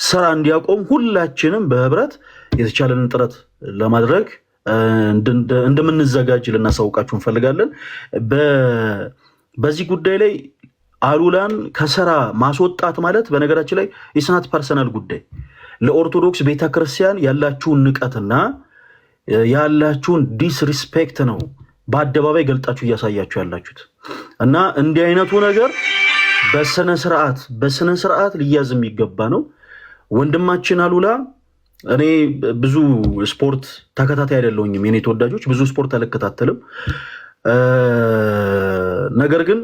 ስራ እንዲያቆም ሁላችንም በህብረት የተቻለንን ጥረት ለማድረግ እንደምንዘጋጅ ልናሳውቃችሁ እንፈልጋለን። በዚህ ጉዳይ ላይ አሉላን ከስራ ማስወጣት ማለት በነገራችን ላይ የስናት ፐርሰናል ጉዳይ ለኦርቶዶክስ ቤተክርስቲያን ያላችሁን ንቀትና ያላችሁን ዲስሪስፔክት ነው በአደባባይ ገልጣችሁ እያሳያችሁ ያላችሁት እና እንዲህ አይነቱ ነገር በስነ ስርዓት ሊያዝ የሚገባ ነው። ወንድማችን አሉላ እኔ ብዙ ስፖርት ተከታታይ አይደለሁኝም፣ የኔ ተወዳጆች ብዙ ስፖርት አልከታተልም። ነገር ግን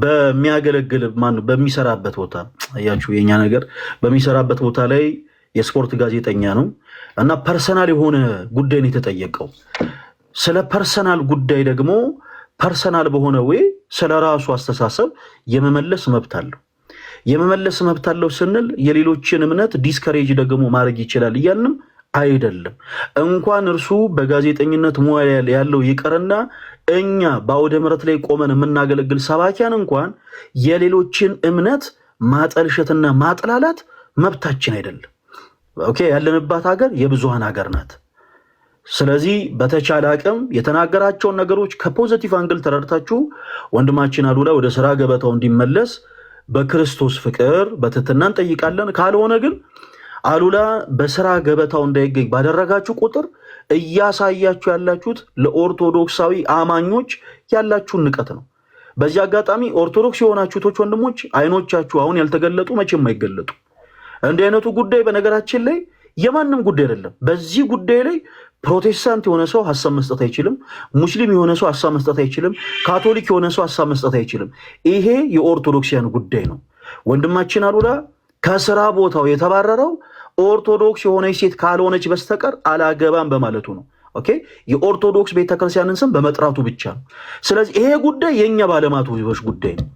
በሚያገለግል በሚሰራበት ቦታ አያችሁ፣ የኛ ነገር በሚሰራበት ቦታ ላይ የስፖርት ጋዜጠኛ ነው እና ፐርሰናል የሆነ ጉዳይ ነው የተጠየቀው። ስለ ፐርሰናል ጉዳይ ደግሞ ፐርሰናል በሆነ ወይ ስለ ራሱ አስተሳሰብ የመመለስ መብት አለው። የመመለስ መብት አለው ስንል የሌሎችን እምነት ዲስከሬጅ ደግሞ ማድረግ ይችላል እያልንም አይደለም። እንኳን እርሱ በጋዜጠኝነት ሙያ ያለው ይቀርና እኛ በአውደ ምሕረት ላይ ቆመን የምናገለግል ሰባኪያን እንኳን የሌሎችን እምነት ማጠልሸትና ማጥላላት መብታችን አይደለም። ኦኬ፣ ያለንባት ሀገር የብዙሃን ሀገር ናት። ስለዚህ በተቻለ አቅም የተናገራቸውን ነገሮች ከፖዚቲቭ አንግል ተረድታችሁ ወንድማችን አሉላ ወደ ስራ ገበታው እንዲመለስ በክርስቶስ ፍቅር በትህትና እንጠይቃለን። ካልሆነ ግን አሉላ በስራ ገበታው እንዳይገኝ ባደረጋችሁ ቁጥር እያሳያችሁ ያላችሁት ለኦርቶዶክሳዊ አማኞች ያላችሁን ንቀት ነው። በዚህ አጋጣሚ ኦርቶዶክስ የሆናችሁቶች ወንድሞች አይኖቻችሁ አሁን ያልተገለጡ መቼም አይገለጡ። እንዲህ አይነቱ ጉዳይ በነገራችን ላይ የማንም ጉዳይ አይደለም። በዚህ ጉዳይ ላይ ፕሮቴስታንት የሆነ ሰው ሀሳብ መስጠት አይችልም። ሙስሊም የሆነ ሰው ሀሳብ መስጠት አይችልም። ካቶሊክ የሆነ ሰው ሀሳብ መስጠት አይችልም። ይሄ የኦርቶዶክሲያን ጉዳይ ነው። ወንድማችን አሉላ ከስራ ቦታው የተባረረው ኦርቶዶክስ የሆነች ሴት ካልሆነች በስተቀር አላገባም በማለቱ ነው። ኦኬ፣ የኦርቶዶክስ ቤተክርስቲያንን ስም በመጥራቱ ብቻ ነው። ስለዚህ ይሄ ጉዳይ የኛ ባለማተቦች ጉዳይ ነው።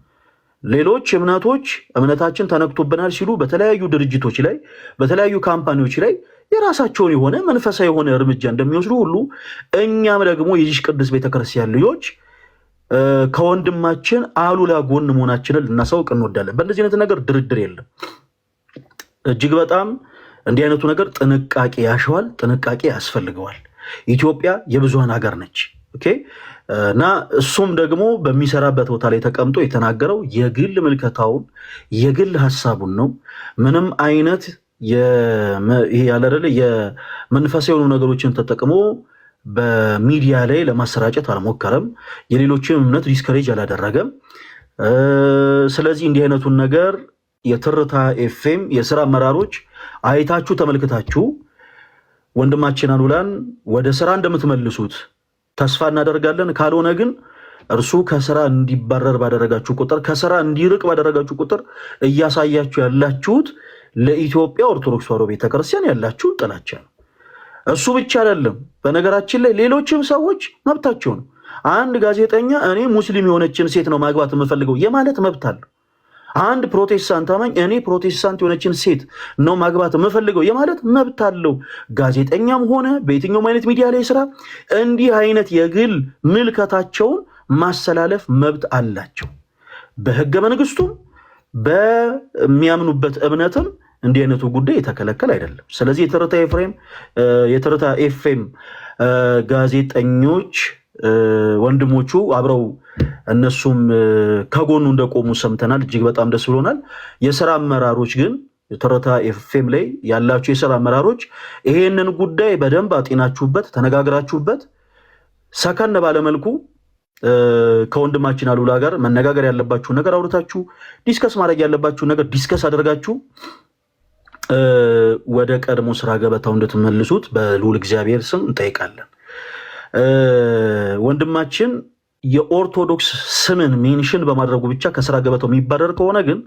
ሌሎች እምነቶች እምነታችን ተነክቶብናል ሲሉ በተለያዩ ድርጅቶች ላይ በተለያዩ ካምፓኒዎች ላይ የራሳቸውን የሆነ መንፈሳዊ የሆነ እርምጃ እንደሚወስዱ ሁሉ እኛም ደግሞ የዚህ ቅዱስ ቤተክርስቲያን ልጆች ከወንድማችን አሉላ ጎን መሆናችንን ልናሳውቅ እንወዳለን። በእንደዚህ አይነት ነገር ድርድር የለም። እጅግ በጣም እንዲህ አይነቱ ነገር ጥንቃቄ ያሸዋል፣ ጥንቃቄ ያስፈልገዋል። ኢትዮጵያ የብዙሃን ሀገር ነች። ኦኬ፣ እና እሱም ደግሞ በሚሰራበት ቦታ ላይ ተቀምጦ የተናገረው የግል ምልከታውን የግል ሀሳቡን ነው። ምንም አይነት ይሄ ያለ አይደለ የመንፈሳዊ የሆኑ ነገሮችን ተጠቅሞ በሚዲያ ላይ ለማሰራጨት አልሞከረም። የሌሎችን እምነት ዲስከሬጅ አላደረገም። ስለዚህ እንዲህ አይነቱን ነገር የትርታ ኤፍኤም የስራ አመራሮች አይታችሁ ተመልክታችሁ ወንድማችን አሉላን ወደ ስራ እንደምትመልሱት ተስፋ እናደርጋለን። ካልሆነ ግን እርሱ ከስራ እንዲባረር ባደረጋችሁ ቁጥር ከስራ እንዲርቅ ባደረጋችሁ ቁጥር እያሳያችሁ ያላችሁት ለኢትዮጵያ ኦርቶዶክስ ተዋሕዶ ቤተክርስቲያን ያላችሁን ጥላቻ ነው። እሱ ብቻ አይደለም። በነገራችን ላይ ሌሎችም ሰዎች መብታቸው ነው። አንድ ጋዜጠኛ እኔ ሙስሊም የሆነችን ሴት ነው ማግባት የምፈልገው የማለት መብት አለው። አንድ ፕሮቴስታንት አማኝ እኔ ፕሮቴስታንት የሆነችን ሴት ነው ማግባት የምፈልገው የማለት መብት አለው። ጋዜጠኛም ሆነ በየትኛውም አይነት ሚዲያ ላይ ስራ እንዲህ አይነት የግል ምልከታቸውን ማስተላለፍ መብት አላቸው። በህገ መንግስቱም በሚያምኑበት እምነትም እንዲህ አይነቱ ጉዳይ የተከለከለ አይደለም። ስለዚህ የትርታ ኤፍኤም ጋዜጠኞች ወንድሞቹ አብረው እነሱም ከጎኑ እንደቆሙ ሰምተናል። እጅግ በጣም ደስ ብሎናል። የስራ አመራሮች ግን የትርታ ኤፍኤም ላይ ያላችሁ የስራ አመራሮች ይሄንን ጉዳይ በደንብ አጤናችሁበት፣ ተነጋግራችሁበት ሰከን ባለመልኩ ከወንድማችን አሉላ ጋር መነጋገር ያለባችሁ ነገር አውርታችሁ ዲስከስ ማድረግ ያለባችሁ ነገር ዲስከስ አድርጋችሁ ወደ ቀድሞ ስራ ገበታው እንድትመልሱት በልዑል እግዚአብሔር ስም እንጠይቃለን። ወንድማችን የኦርቶዶክስ ስምን ሜንሽን በማድረጉ ብቻ ከስራ ገበታው የሚባረር ከሆነ ግን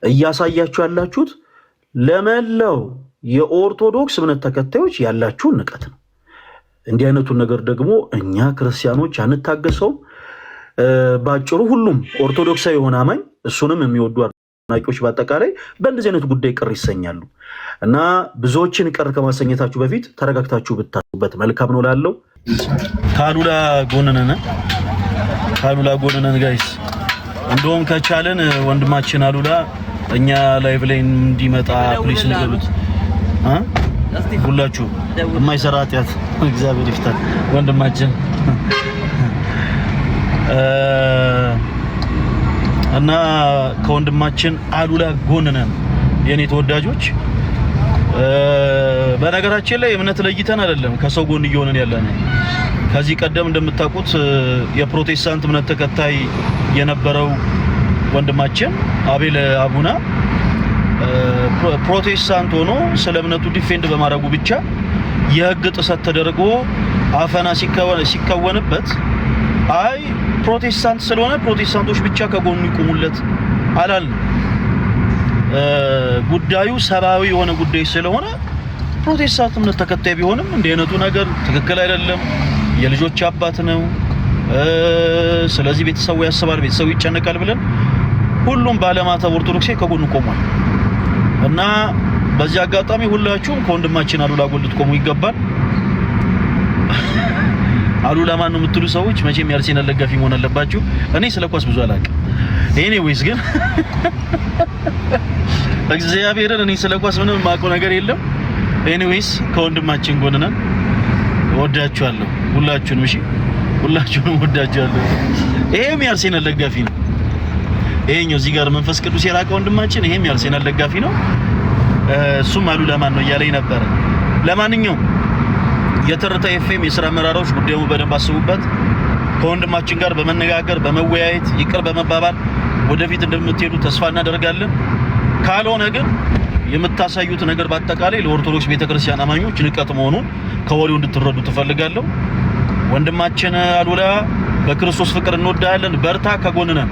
እያሳያችሁ ያላችሁት ለመላው የኦርቶዶክስ እምነት ተከታዮች ያላችሁን ንቀት ነው። እንዲህ አይነቱን ነገር ደግሞ እኛ ክርስቲያኖች አንታገሰውም። ባጭሩ ሁሉም ኦርቶዶክሳዊ የሆነ አማኝ እሱንም የሚወዱ አድናቂዎች በአጠቃላይ በእንደዚህ አይነት ጉዳይ ቅር ይሰኛሉ እና ብዙዎችን ቅር ከማሰኘታችሁ በፊት ተረጋግታችሁ ብታዩበት መልካም ነው ላለው ካሉላ ጎንነን ጋይስ እንደውም ከቻለን ወንድማችን አሉላ እኛ ላይቭ ላይ እንዲመጣ ፕሊስ ንገሩት። ሁላችሁ የማይሰራ ኃጢአት እግዚአብሔር ይፍታል ወንድማችን እና ከወንድማችን አሉላ ጎን ነን የኔ ተወዳጆች። በነገራችን ላይ እምነት ለይተን አይደለም ከሰው ጎን እየሆነን ያለን። ከዚህ ቀደም እንደምታውቁት የፕሮቴስታንት እምነት ተከታይ የነበረው ወንድማችን አቤል አቡና ፕሮቴስታንት ሆኖ ስለ እምነቱ ዲፌንድ በማድረጉ ብቻ የህግ ጥሰት ተደርጎ አፈና ሲከወንበት አይ ፕሮቴስታንት ስለሆነ ፕሮቴስታንቶች ብቻ ከጎኑ ይቆሙለት አላልንም። ጉዳዩ ሰብአዊ የሆነ ጉዳይ ስለሆነ ፕሮቴስታንት እምነት ተከታይ ቢሆንም እንዲህ አይነቱ ነገር ትክክል አይደለም። የልጆች አባት ነው። ስለዚህ ቤተሰቡ ያስባል፣ ቤተሰቡ ይጨነቃል ብለን ሁሉም ባለማተብ ኦርቶዶክሴ ከጎኑ ቆሟል እና በዚህ አጋጣሚ ሁላችሁም ከወንድማችን አሉላ ጎን ልትቆሙ ይገባል። አሉላ ማን ነው የምትሉ ሰዎች መቼም የአርሴናል ደጋፊ መሆን አለባችሁ። እኔ ስለ ኳስ ብዙ አላውቅም። ኤኒዌይስ ግን እግዚአብሔርን እኔ ስለ ኳስ ምንም የማውቀው ነገር የለም። ኤኒዌይስ ከወንድማችን ጎን ነን። ወዳችኋለሁ ሁላችሁንም። እሺ ሁላችሁንም ወዳችኋለሁ። ይሄም የአርሴናል ደጋፊ ነው። ይሄኛው እዚህ ጋር መንፈስ ቅዱስ የራቀ ወንድማችን ይሄም የአርሴናል ደጋፊ ነው። እሱም አሉላ ማን ነው እያለኝ ነበር። ለማንኛውም የትርታ ኤፍኤም የሥራ አመራሮች ጉዳዩን በደንብ አስቡበት። ከወንድማችን ጋር በመነጋገር በመወያየት ይቅር በመባባል ወደፊት እንደምትሄዱ ተስፋ እናደርጋለን። ካልሆነ ግን የምታሳዩት ነገር በአጠቃላይ ለኦርቶዶክስ ቤተክርስቲያን አማኞች ንቀት መሆኑን ከወዲሁ እንድትረዱ ትፈልጋለሁ። ወንድማችን አሉላ በክርስቶስ ፍቅር እንወዳለን። በርታ፣ ከጎን ነን።